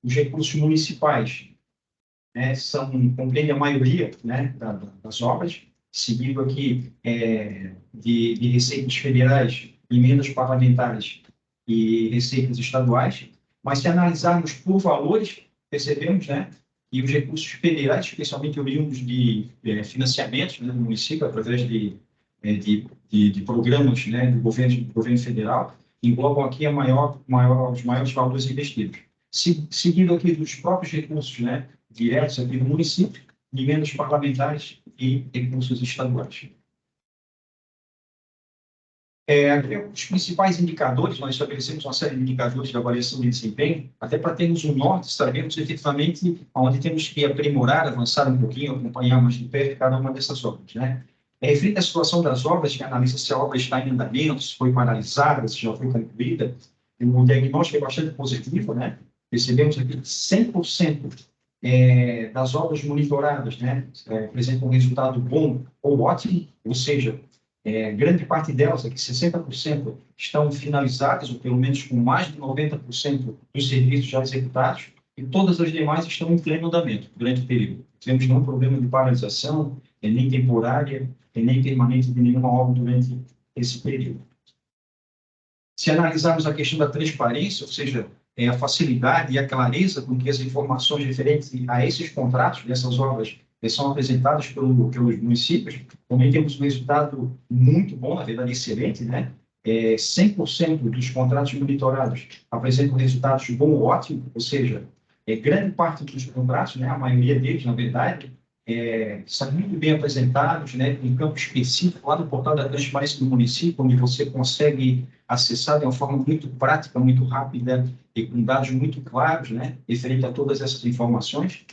os recursos municipais, né, compreendem a maioria, né, das obras, seguido aqui de receitas federais, emendas parlamentares e receitas estaduais. Mas, se analisarmos por valores, percebemos, né, que os recursos federais, especialmente oriundos de financiamentos, né, do município, através de programas, né, do governo federal, englobam aqui os maiores valores investidos. Seguindo aqui dos próprios recursos, né, diretos aqui do município, emendas parlamentares e recursos estaduais. Aqui, os principais indicadores, nós estabelecemos uma série de indicadores de avaliação de desempenho, até para termos um norte, sabermos efetivamente onde temos que aprimorar, avançar um pouquinho, acompanhar mais de perto cada uma dessas obras, né? Referente à situação das obras, que analisa se a obra está em andamento, se foi paralisada, se já foi concluída, o diagnóstico é bastante positivo, né? Percebemos aqui que 100% das obras monitoradas, né, apresentam um resultado bom ou ótimo, ou seja, grande parte delas, aqui 60%, estão finalizadas, ou pelo menos com mais de 90% dos serviços já executados, e todas as demais estão em pleno andamento durante o período. Tivemos nenhum problema de paralisação, nem temporária, nem permanente de nenhuma obra durante esse período. Se analisarmos a questão da transparência, ou seja, a facilidade e a clareza com que as informações referentes a esses contratos, dessas obras, são apresentadas pelos municípios, também temos um resultado muito bom, na verdade, excelente, né? 100% dos contratos monitorados apresentam resultados bom ou ótimo, ou seja, grande parte dos contratos, né, a maioria deles, na verdade, são muito bem apresentados, né, em campo específico, lá no portal da transparência do município, onde você consegue acessar de uma forma muito prática, muito rápida e com dados muito claros, né, referente a todas essas informações.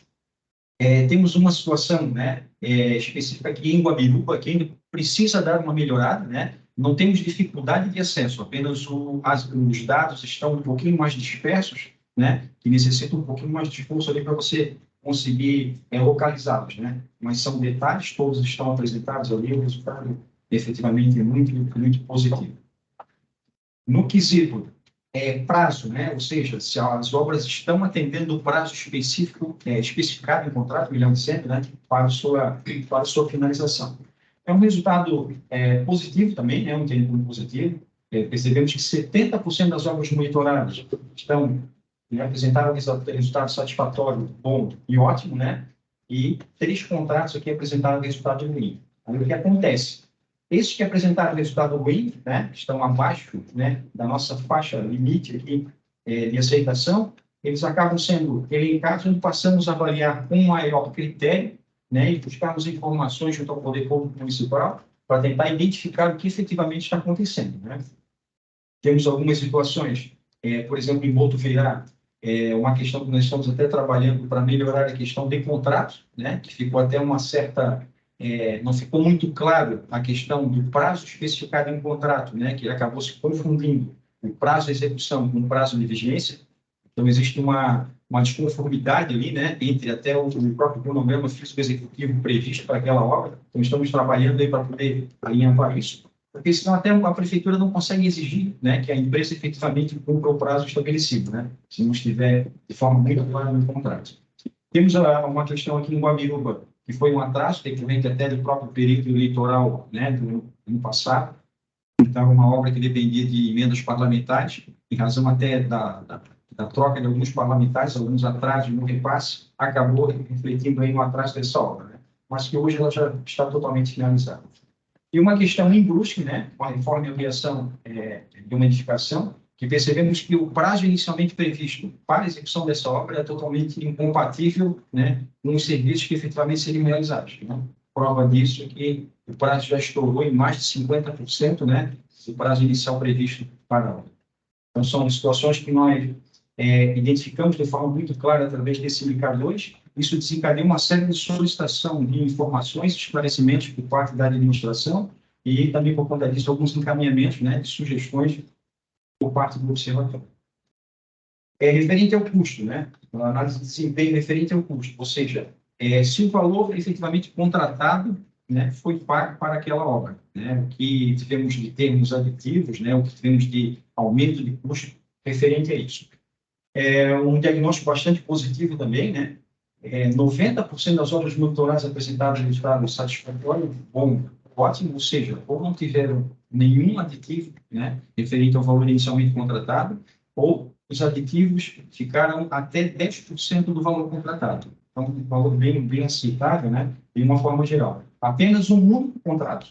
Temos uma situação, né, específica aqui em Guabiruba, que ainda precisa dar uma melhorada, né? Não temos dificuldade de acesso, apenas os dados estão um pouquinho mais dispersos, né? Que necessitam um pouquinho mais de esforço ali para você conseguir localizá-los, né? Mas são detalhes, todos estão apresentados ali, o resultado efetivamente é muito, muito positivo. No quesito prazo, né? Ou seja, se as obras estão atendendo o prazo específico, especificado em contrato, melhor dizendo, né? Para a sua finalização. É um resultado positivo também, né? Um entendimento positivo. Percebemos que 70% das obras monitoradas apresentaram resultado satisfatório, bom e ótimo, né? E 3 contratos aqui apresentaram resultado ruim. Aí o que acontece? Esses que apresentaram resultado ruim, né, estão abaixo, né, da nossa faixa limite aqui, de aceitação, eles acabam sendo elencados onde passamos a avaliar com maior critério, né, e buscarmos informações junto ao Poder Público Municipal para tentar identificar o que efetivamente está acontecendo, né? Temos algumas situações, por exemplo, em Botuverá, uma questão que nós estamos até trabalhando para melhorar a questão de contratos, né, que ficou até uma certa... não ficou muito claro a questão do prazo especificado em contrato, né, que acabou se confundindo o prazo de execução com o prazo de vigência. Então, existe uma desconformidade ali, né, entre até o próprio cronograma físico-executivo previsto para aquela obra. Então, estamos trabalhando aí para poder alinhavar isso, porque senão até a prefeitura não consegue exigir, né, que a empresa efetivamente cumpra o prazo estabelecido, né, se não estiver de forma muito clara no contrato. Temos uma questão aqui em Guabiruba, que foi um atraso decorrente até do próprio período eleitoral, né, do ano passado. Então, uma obra que dependia de emendas parlamentares, em razão até da troca de alguns parlamentares, alguns atrasos no repasse, acabou refletindo aí um atraso dessa obra, né? Mas que hoje ela já está totalmente finalizada. E uma questão em Brusque, né, com a reforma e ampliação de uma edificação, que percebemos que o prazo inicialmente previsto para a execução dessa obra é totalmente incompatível, né, com os serviços que efetivamente seriam realizados, né? Prova disso é que o prazo já estourou em mais de 50%, né, do prazo inicial previsto para a obra. Então, são situações que nós identificamos de forma muito clara através desses indicadores. Isso desencadeia uma série de solicitação de informações, esclarecimentos por parte da administração e também, por conta disso, alguns encaminhamentos, né, de sugestões por parte do observatório. Referente ao custo, né? A análise de desempenho referente ao custo, ou seja, se o valor efetivamente contratado, né, foi pago para aquela obra, né? O que tivemos de termos aditivos, né, o que tivemos de aumento de custo referente a isso. Um diagnóstico bastante positivo também, né? 90% das obras monitoradas apresentadas resultado satisfatório, bom, ótimo, ou seja, ou não tiveram nenhum aditivo, né, referente ao valor inicialmente contratado, ou os aditivos ficaram até 10% do valor contratado. Então, um valor bem aceitável, né, de uma forma geral. Apenas um único contrato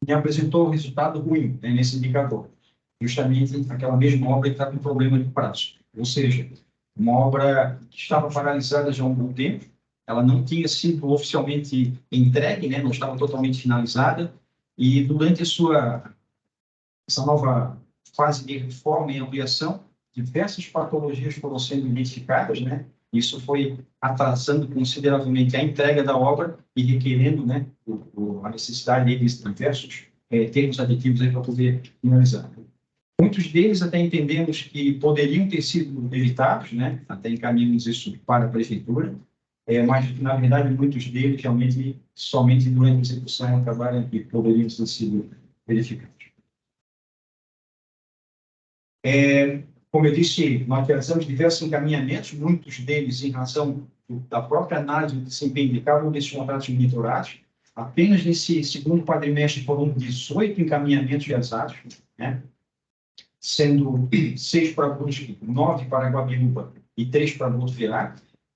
me apresentou resultado ruim, né, nesse indicador. Justamente aquela mesma obra que está com problema de prazo. Ou seja, uma obra que estava paralisada já há um bom tempo, ela não tinha sido oficialmente entregue, né, não estava totalmente finalizada, e durante essa nova fase de reforma e ampliação, diversas patologias foram sendo identificadas, né? Isso foi atrasando consideravelmente a entrega da obra e requerendo, né, a necessidade de diversos termos aditivos para poder finalizar. Muitos deles até entendemos que poderiam ter sido evitados, né? Até encaminhamos isso para a prefeitura, mas, na verdade, muitos deles realmente somente durante a execução acabaram que poderiam ter sido verificados. Como eu disse, nós realizamos diversos encaminhamentos, muitos deles em razão da própria análise do desempenho de cada um desses contratos monitorados. Apenas nesse segundo quadrimestre foram 18 encaminhamentos realizados, né? Sendo 6 para Brusque, 9 para Guabiruba e 3 para Botuverá.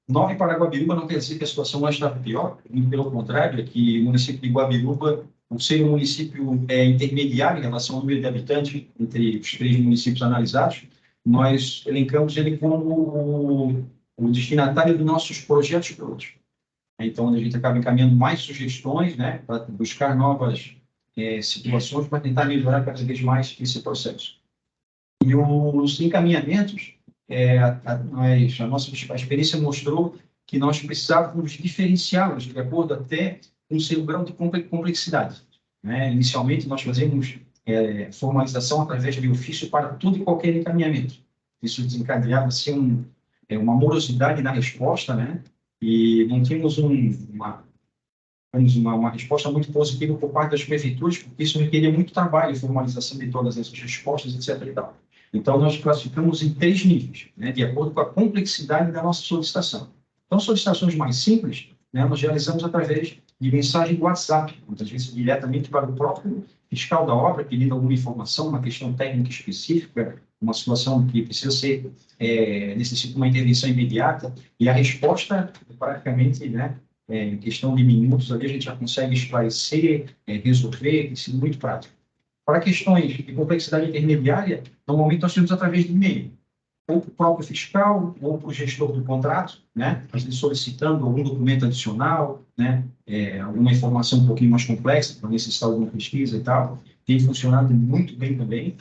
9 para Guabiruba não quer dizer que a situação lá está pior, muito pelo contrário, é que o município de Guabiruba, por ser um município intermediário em relação ao número de habitantes entre os 3 municípios analisados, nós elencamos ele como o destinatário dos nossos projetos pilotos. Então, a gente acaba encaminhando mais sugestões, né, para buscar novas situações para tentar melhorar cada vez mais esse processo. E os encaminhamentos, a nossa experiência mostrou que nós precisávamos diferenciá-los de acordo até com o seu grau de complexidade, né? Inicialmente, nós fazemos formalização através de ofício para todo e qualquer encaminhamento. Isso desencadeava assim, uma morosidade na resposta, né? E não tínhamos uma resposta muito positiva por parte das prefeituras, porque isso requeria muito trabalho, formalização de todas essas respostas, etc. E tal. Então, nós classificamos em 3 níveis, né, de acordo com a complexidade da nossa solicitação. Então, solicitações mais simples, né, nós realizamos através de mensagem do WhatsApp, muitas vezes diretamente para o próprio fiscal da obra, pedindo alguma informação, uma questão técnica específica, uma situação que precisa ser, necessita uma intervenção imediata, e a resposta, praticamente, né, em questão de minutos, ali a gente já consegue esclarecer, resolver, tem sido muito prático. Para questões de complexidade intermediária, normalmente nós temos através de e-mail, ou para o próprio fiscal, ou para o gestor do contrato, né, solicitando algum documento adicional, né, alguma informação um pouquinho mais complexa, para necessitar de alguma pesquisa e tal. Tem funcionado muito bem também.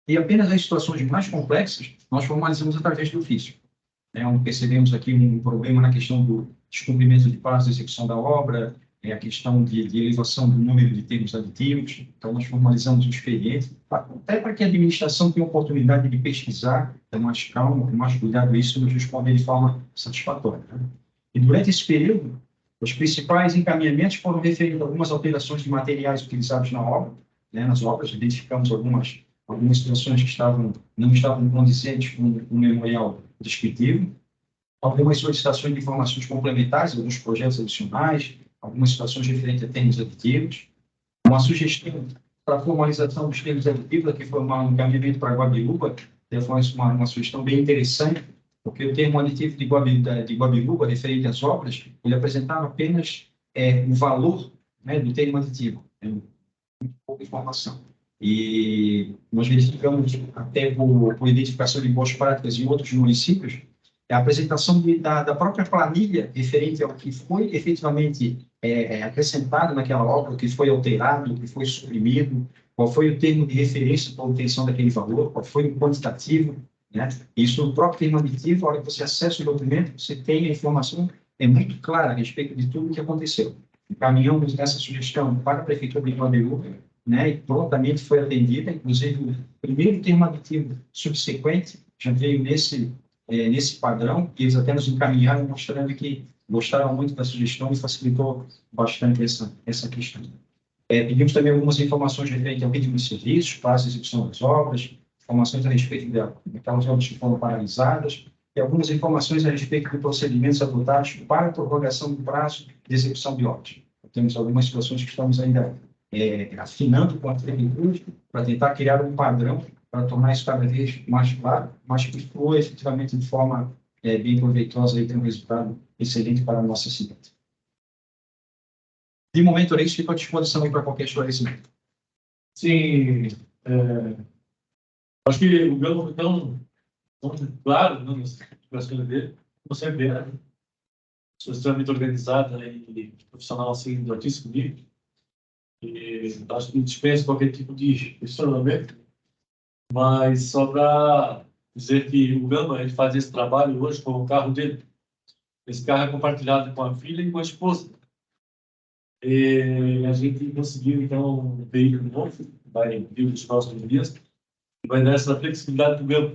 E apenas as situações mais complexas, nós formalizamos através do ofício. Onde percebemos aqui um problema na questão do descumprimento de prazo de execução da obra, a questão de elevação do número de termos aditivos. Então, nós formalizamos o expediente, até para que a administração tenha oportunidade de pesquisar com mais calma, com mais cuidado, isso nos responder de forma satisfatória, né? E durante esse período, os principais encaminhamentos foram referidos a algumas alterações de materiais utilizados na obra, né? Nas obras, identificamos algumas situações que não estavam condizentes com o memorial descritivo, algumas solicitações de informações complementares, alguns projetos adicionais, algumas situações referentes a termos aditivos, uma sugestão para a formalização dos termos aditivos, que foi um encaminhamento para Guabiruba, foi uma sugestão bem interessante, porque o termo aditivo de Guabiruba, referente às obras, ele apresentava apenas o valor, né, do termo aditivo, muito pouca informação. E nós verificamos, até por identificação de boas práticas em outros municípios, a apresentação da própria planilha referente ao que foi efetivamente acrescentado naquela obra, o que foi alterado, o que foi suprimido, qual foi o termo de referência para a obtenção daquele valor, qual foi o quantitativo, né? Isso no próprio termo aditivo, a hora que você acessa o documento, você tem a informação muito clara a respeito de tudo o que aconteceu. Encaminhamos essa sugestão para a Prefeitura de Guabiruba, né, e prontamente foi atendida, inclusive o primeiro termo aditivo subsequente já veio nesse padrão, que eles até nos encaminharam, mostrando que gostaram muito da sugestão e facilitou bastante essa questão. Pedimos também algumas informações referentes ao ritmo de serviços, prazo de execução das obras, informações a respeito daquelas obras que foram paralisadas, e algumas informações a respeito de procedimentos adotados para a prorrogação do prazo de execução de obras. Temos algumas situações que estamos ainda afinando com a prefeitura para tentar criar um padrão para tornar isso cada vez mais claro, mas que flua efetivamente de forma bem proveitosa e tem um resultado excelente para a nossa cidade. De momento, era isso, fico à disposição para qualquer esclarecimento. Sim, acho que o meu foi tão claro nas explicações dele, como sempre é, né? Sou extremamente organizada e profissional assim, do altíssimo nível. E acho que dispensa qualquer tipo de questionamento, mas só para dizer que o Gama ele faz esse trabalho hoje com o carro dele. Esse carro é compartilhado com a filha e com a esposa. E a gente conseguiu, então, um veículo novo, vai vir nos próximos dias, e vai dar essa flexibilidade para o Gama.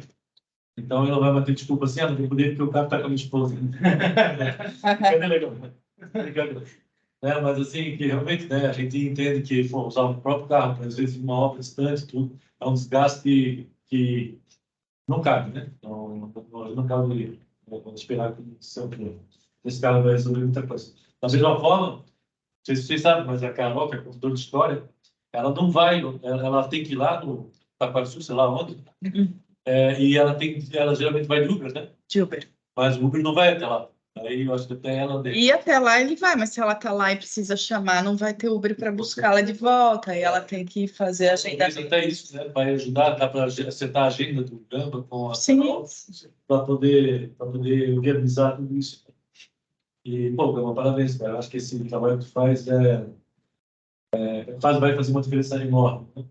Então, ele não vai bater desculpa assim, não tem poder porque o carro está com a minha esposa. Brincadeira, legal, né? Brincadeira. Mas assim, que realmente, né, a gente entende que usar o próprio carro, às vezes uma obra distante, tudo, é um desgaste que não cabe, né? Não cabe esperar que esse carro vai resolver muita coisa. Da mesma forma, não sei se vocês sabem, mas a Carol, que é consultora de história, ela não vai, ela tem que ir lá no Taquariçu, sei lá onde, e ela geralmente vai de Uber, né? De Uber. Mas o Uber não vai até lá. Aí eu acho que até ela dele. E até lá ele vai, mas se ela tá lá e precisa chamar, não vai ter Uber para buscá-la de volta. Aí ela tem que fazer a agenda. Talvez até isso, né? Vai ajudar, dá para acertar a agenda do Gamba com a Sim. para poder viabilizar tudo isso. E, pô, Gamba, parabéns, cara. Eu acho que esse trabalho que tu faz vai fazer uma diferença enorme. Né?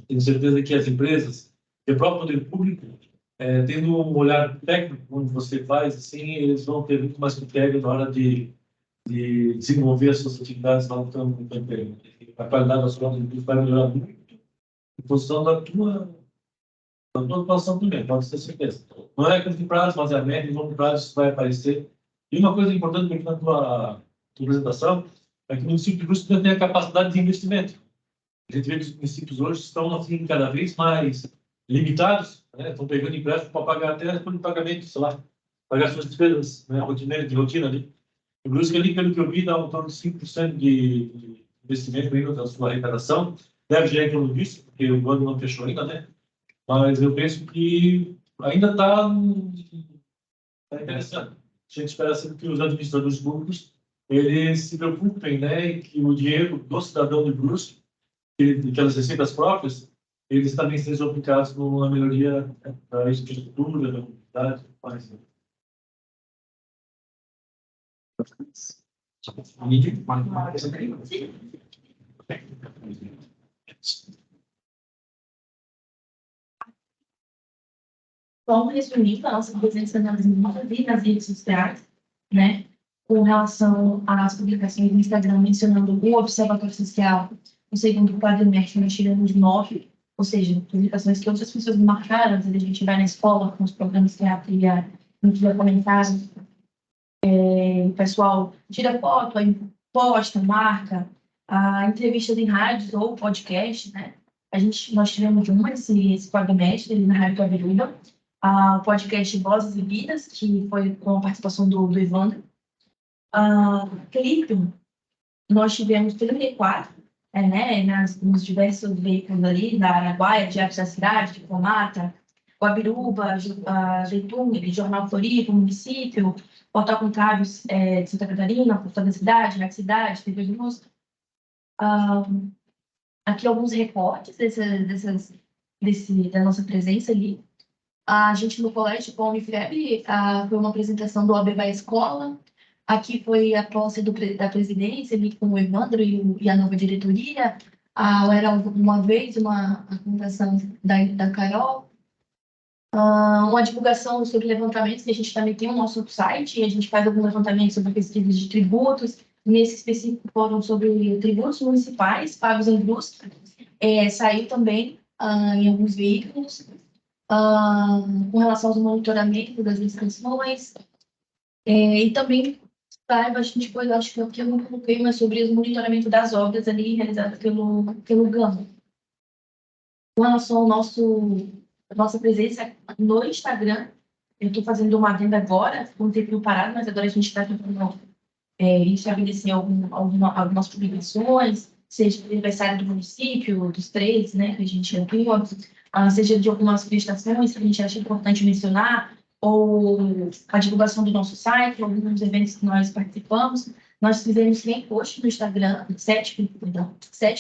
Tenho certeza que as empresas, e o próprio poder público, tendo um olhar técnico, como você faz, assim, eles vão ter muito mais critério na hora de desenvolver as suas atividades lá no campo do emprego. A qualidade das suas produtos vai melhorar muito em função da tua atuação também, pode ter certeza. Não é a curto prazo, mas é a médio e longo prazo isso vai aparecer. E uma coisa importante aqui na tua apresentação é que o município de Brusque tem a capacidade de investimento. A gente vê que os municípios hoje estão assim, cada vez mais limitados, né? Estão pegando empréstimo para pagar até por pagamento, sei lá, pagar suas despesas, né? De rotina ali. O Brusque ali, pelo que eu vi, dá um torno de 5% de investimento ainda da sua arrecadação. Deve já como disse, porque o ano não fechou ainda, né? Mas eu penso que ainda está interessante. A gente espera sempre que os administradores públicos eles se preocupem, né? E que o dinheiro do cidadão de Brusque, aquelas receitas próprias, eles também sejam aplicados na melhoria da infraestrutura, da mobilidade, mais. Vamos resumir a nossa presença nas redes sociais, né? Com relação às publicações no Instagram mencionando o Observatório Social, no segundo quadrimestre nós tiramos 9, ou seja, publicações que outras pessoas marcaram, às vezes a gente vai na escola com os programas que a trilha não tiver comentário, o pessoal tira foto, aí posta, marca, a entrevistas em rádios ou podcast, né? Nós tivemos esse quadrimestre na Rádio Cabeluda, o podcast Vozes e Vidas, que foi com a participação do Evandro. Clipe, nós tivemos 34, né, nos diversos veículos ali, da Araguaia, Diário da Cidade, Diplomata, Guabiruba, Jeitume, Jornal Floripa, Município, Portal Contrários de Santa Catarina, Portal da Cidade, Rádio Cidade, TV de Música. Aqui alguns recortes da nossa presença ali. A gente no colégio com a Unifeb foi uma apresentação do OAB Vai Escola. Aqui foi a posse da presidência, ali com o Evandro e a nova diretoria. Era uma vez uma apresentação da Carol. Uma divulgação sobre levantamentos, que a gente também tem o nosso site, e a gente faz alguns levantamentos sobre pesquisas de tributos. Nesse específico foram sobre tributos municipais pagos em Brusque. Saiu também em alguns veículos. Com relação ao monitoramento das licitações, e também sai bastante coisa, acho que eu não coloquei, mas sobre o monitoramento das obras ali realizadas pelo Gama. Com relação ao nossa presença no Instagram, eu estou fazendo uma venda agora, com um tempo parado, mas agora a gente está tentando estabelecer algumas publicações, seja do aniversário do município, dos 3, né, que a gente atua, seja de algumas prestações que a gente acha importante mencionar, ou a divulgação do nosso site, alguns eventos que nós participamos. Nós fizemos 100 posts no Instagram, 7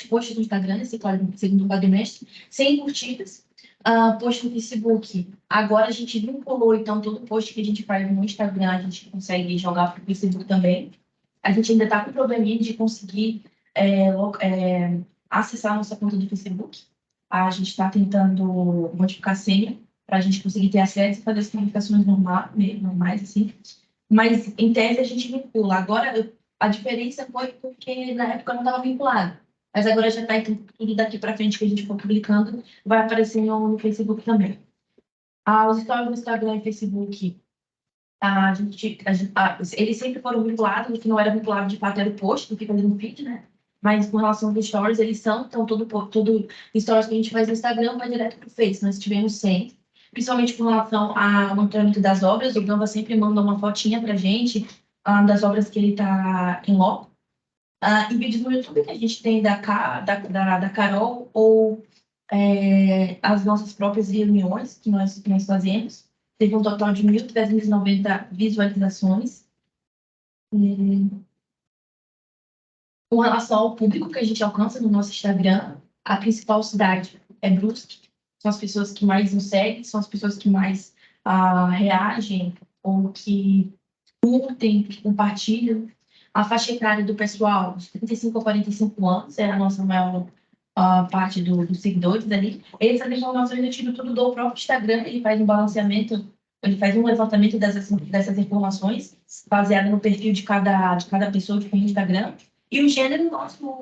posts no Instagram, nesse segundo quadrimestre, 100 curtidas, post no Facebook. Agora a gente vinculou, então, todo post que a gente faz no Instagram, a gente consegue jogar para o Facebook também. A gente ainda está com probleminha de conseguir acessar a nossa conta do Facebook. A gente está tentando modificar a senha para a gente conseguir ter acesso e fazer as comunicações normais, assim. Mas, em tese, a gente vincula. Agora, a diferença foi porque, na época, não estava vinculado. Mas agora já está tudo daqui para frente que a gente for publicando, vai aparecer no Facebook também. Os stories no Instagram e Facebook, eles sempre foram vinculados, o que não era vinculado de fato era o post, que fica ali no feed, né? Mas com relação aos stories, eles são, então todo stories que a gente faz no Instagram vai direto para o Face. Nós tivemos 100, principalmente com relação ao monitoramento das obras, o Gamba sempre manda uma fotinha para a gente das obras que ele está em loco. Em vídeos no YouTube que a gente tem da Carol ou as nossas próprias reuniões que nós fazemos. Teve um total de 1.390 visualizações. Com relação ao público que a gente alcança no nosso Instagram, a principal cidade é Brusque. São as pessoas que mais nos seguem, são as pessoas que mais reagem ou que curtem, que compartilham. A faixa etária do pessoal, de 35 a 45 anos, é a nossa maior parte dos seguidores ali. Essas informações eu tiro tudo do próprio Instagram, ele faz um balanceamento, ele faz um levantamento dessas informações, baseado no perfil de cada pessoa que tem no Instagram. E o gênero,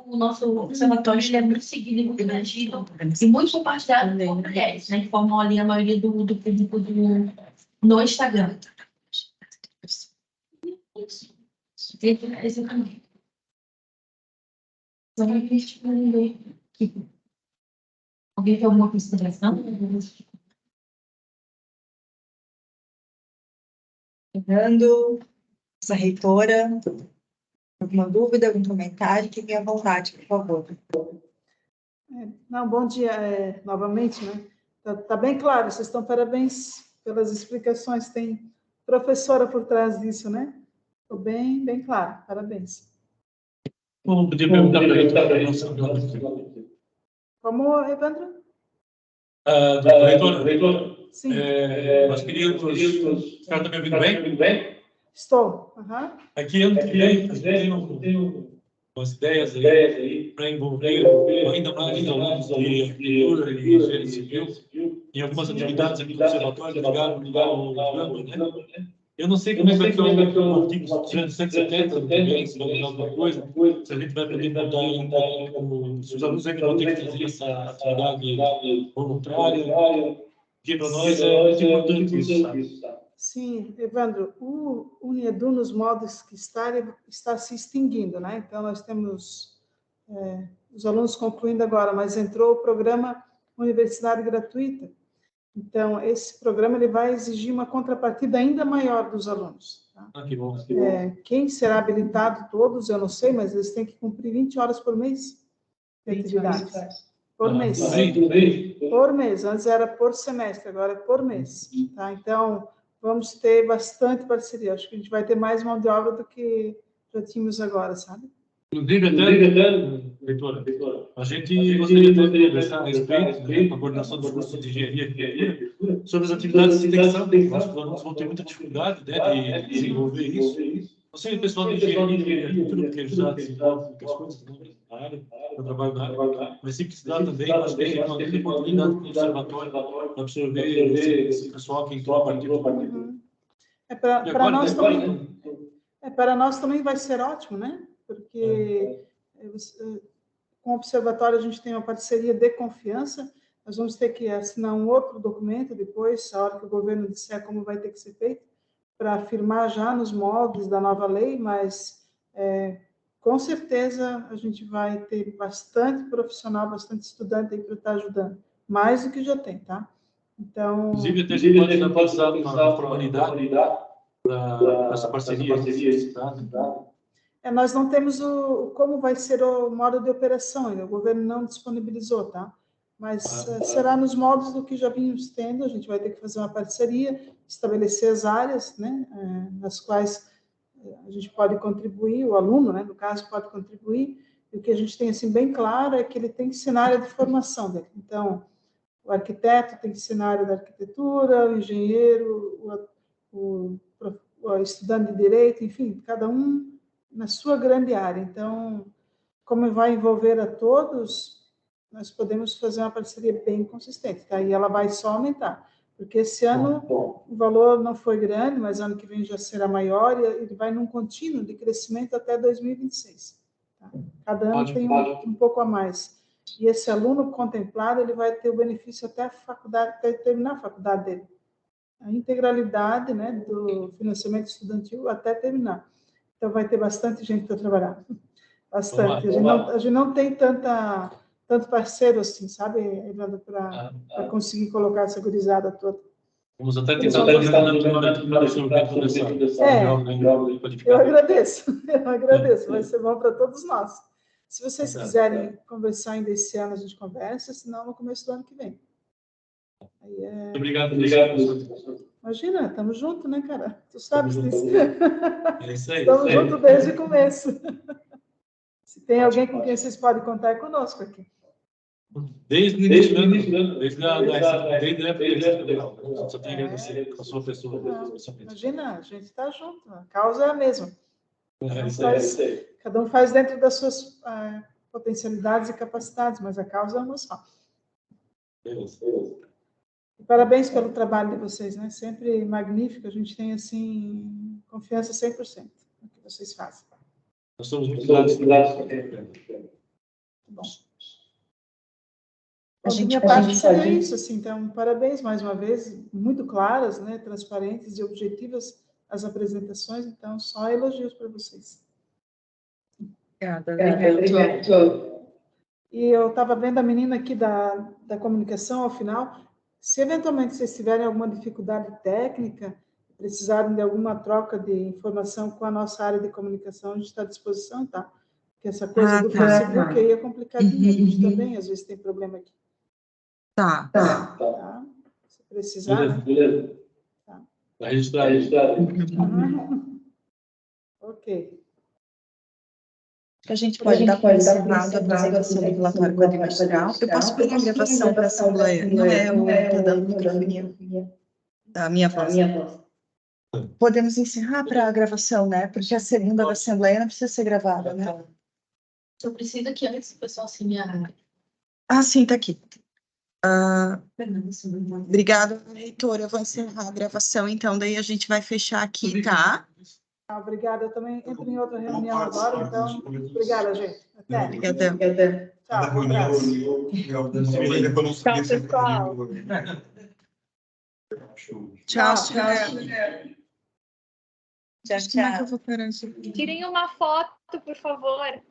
o nosso observatório, ele é muito seguido e muito interagido e muito compartilhado por mulheres, né, que formam ali a maioria do público no Instagram. Esse também. Alguém tem alguma consideração? Fernando, essa reitora, alguma dúvida, algum comentário? Fiquem à vontade, por favor. Não, bom dia novamente, né? Tá bem claro, vocês estão parabéns pelas explicações, tem professora por trás disso, né? Ficou bem claro, parabéns. Vamos poder perguntar para ele. Como, Evandro? Reitor, Sim. Nós queríamos... O cara está me ouvindo bem? Estou. Uhum. Aqui eu tenho umas ideias aí para envolver ainda mais os alunos de arquitetura e engenharia civil em algumas atividades aqui do observatório ligado ao Gamba, né? Eu não sei como é que vai ficar o artigo 170, se vai mudar alguma coisa, se a gente vai poder mudar, se os alunos ainda vão ter que fazer essa atividade voluntária, que para nós é muito importante isso, sabe? Sim, Evandro, o UNIEDU, nos modos que está se extinguindo, né? Então, nós temos os alunos concluindo agora, mas entrou o programa Universidade Gratuita. Então, esse programa ele vai exigir uma contrapartida ainda maior dos alunos. Tá? Que bom. Quem será habilitado, todos, eu não sei, mas eles têm que cumprir 20 horas por mês de atividades. Por mês. Por mês. Antes era por semestre, agora é por mês. Tá? Então, vamos ter bastante parceria. Acho que a gente vai ter mais mão de obra do que já tínhamos agora, sabe? Inclusive, até, reitora, a gente gostaria de conversar a respeito da coordenação dos cursos de engenharia e arquitetura sobre as atividades de extensão. Acho que os alunos vão ter muita dificuldade, né, de desenvolver isso. Não sei o pessoal de engenharia e arquitetura, porque eles já desenvolvem muitas coisas na área, no trabalho na área, mas se precisar também, acho que a gente tem uma grande oportunidade com o observatório para absorver esse pessoal que entrou a partir do momento. Para nós também vai ser ótimo, né? Porque com o observatório a gente tem uma parceria de confiança, nós vamos ter que assinar um outro documento depois, a hora que o governo disser como vai ter que ser feito, para afirmar já nos moldes da nova lei, mas com certeza a gente vai ter bastante profissional, bastante estudante aí para estar ajudando, mais do que já tem, tá? Então... Inclusive, até a gente pode ainda passar uma formalidade para essa parceria. Nós não temos como vai ser o modo de operação, o governo não disponibilizou, tá? Mas será nos moldes do que já vimos tendo, a gente vai ter que fazer uma parceria, estabelecer as áreas, né, nas quais a gente pode contribuir, o aluno, né, no caso, pode contribuir, e o que a gente tem, assim, bem claro é que ele tem que ser na área de formação dele. Então, o arquiteto tem que ser na área da arquitetura, o engenheiro, o estudante de direito, enfim, cada um na sua grande área. Então, como vai envolver a todos, nós podemos fazer uma parceria bem consistente, tá? E ela vai só aumentar, porque esse ano o valor não foi grande, mas ano que vem já será maior, e ele vai num contínuo de crescimento até 2026. Tá? Cada ano tem um pouco a mais. E esse aluno contemplado, ele vai ter o benefício até a faculdade, até terminar a faculdade dele. A integralidade, né, do financiamento estudantil até terminar. Então, vai ter bastante gente para trabalhar. Bastante. A gente não tem tanto parceiro assim, sabe, Evandro, para conseguir colocar essa gurizada toda. Vamos até tentar eu agradeço, vai ser bom para todos nós. Se vocês quiserem conversar ainda esse ano, a gente conversa, senão no começo do ano que vem. Muito obrigado. Imagina, estamos juntos, né, cara? Tu sabes disso. É isso aí. Estamos juntos desde o começo. Se tem alguém com quem vocês podem contar, é conosco aqui. Desde o início do ano, desde a época, só tenho a agradecer a sua pessoa. Imagina, a gente está junto, a causa é a mesma. É isso aí. Cada um faz dentro das suas potencialidades e capacidades, mas a causa é uma só. Beleza. E parabéns pelo trabalho de vocês, né? Sempre magnífico, a gente tem, assim, confiança 100% no que vocês fazem. Nós somos muito gratos. Bom. A minha parte seria isso, assim, então, parabéns mais uma vez, muito claras, né, transparentes e objetivas as apresentações, então, só elogios para vocês. Obrigada. E eu estava vendo a menina aqui da comunicação, ao final, se eventualmente vocês tiverem alguma dificuldade técnica, precisarem de alguma troca de informação com a nossa área de comunicação, a gente está à disposição, tá? Porque essa coisa do Facebook aí é complicadinha, a gente também às vezes tem problema aqui. Tá. Se precisar, né? Beleza. Tá. Está registrado. Ok. A gente pode dar por encerrado a apresentação do relatório quadrimestral. Eu posso pegar a gravação para a Assembleia? Não é eu estou dando microfonia da minha voz. Podemos encerrar para a gravação, né? Porque a segunda da Assembleia não precisa ser gravada, né? Só precisa que antes o pessoal se me Sim, está aqui. Obrigada, reitora. Eu vou encerrar a gravação, então, daí a gente vai fechar aqui, tá? Obrigada. Eu também entro em outra reunião agora, então, obrigada, gente. Até. Obrigada. Tchau, um abraço. Tchau, pessoal. Tchau. Tchau. Como é que eu vou parar isso aqui? Tirem uma foto, por favor.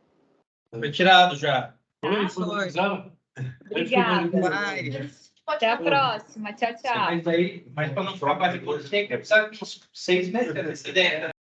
Foi tirado já. Foi. Obrigada. Vai. Até a próxima. Tchau, tchau. Mas para não ficar barrigudo, tem que precisar de uns 6 meses dessa ideia.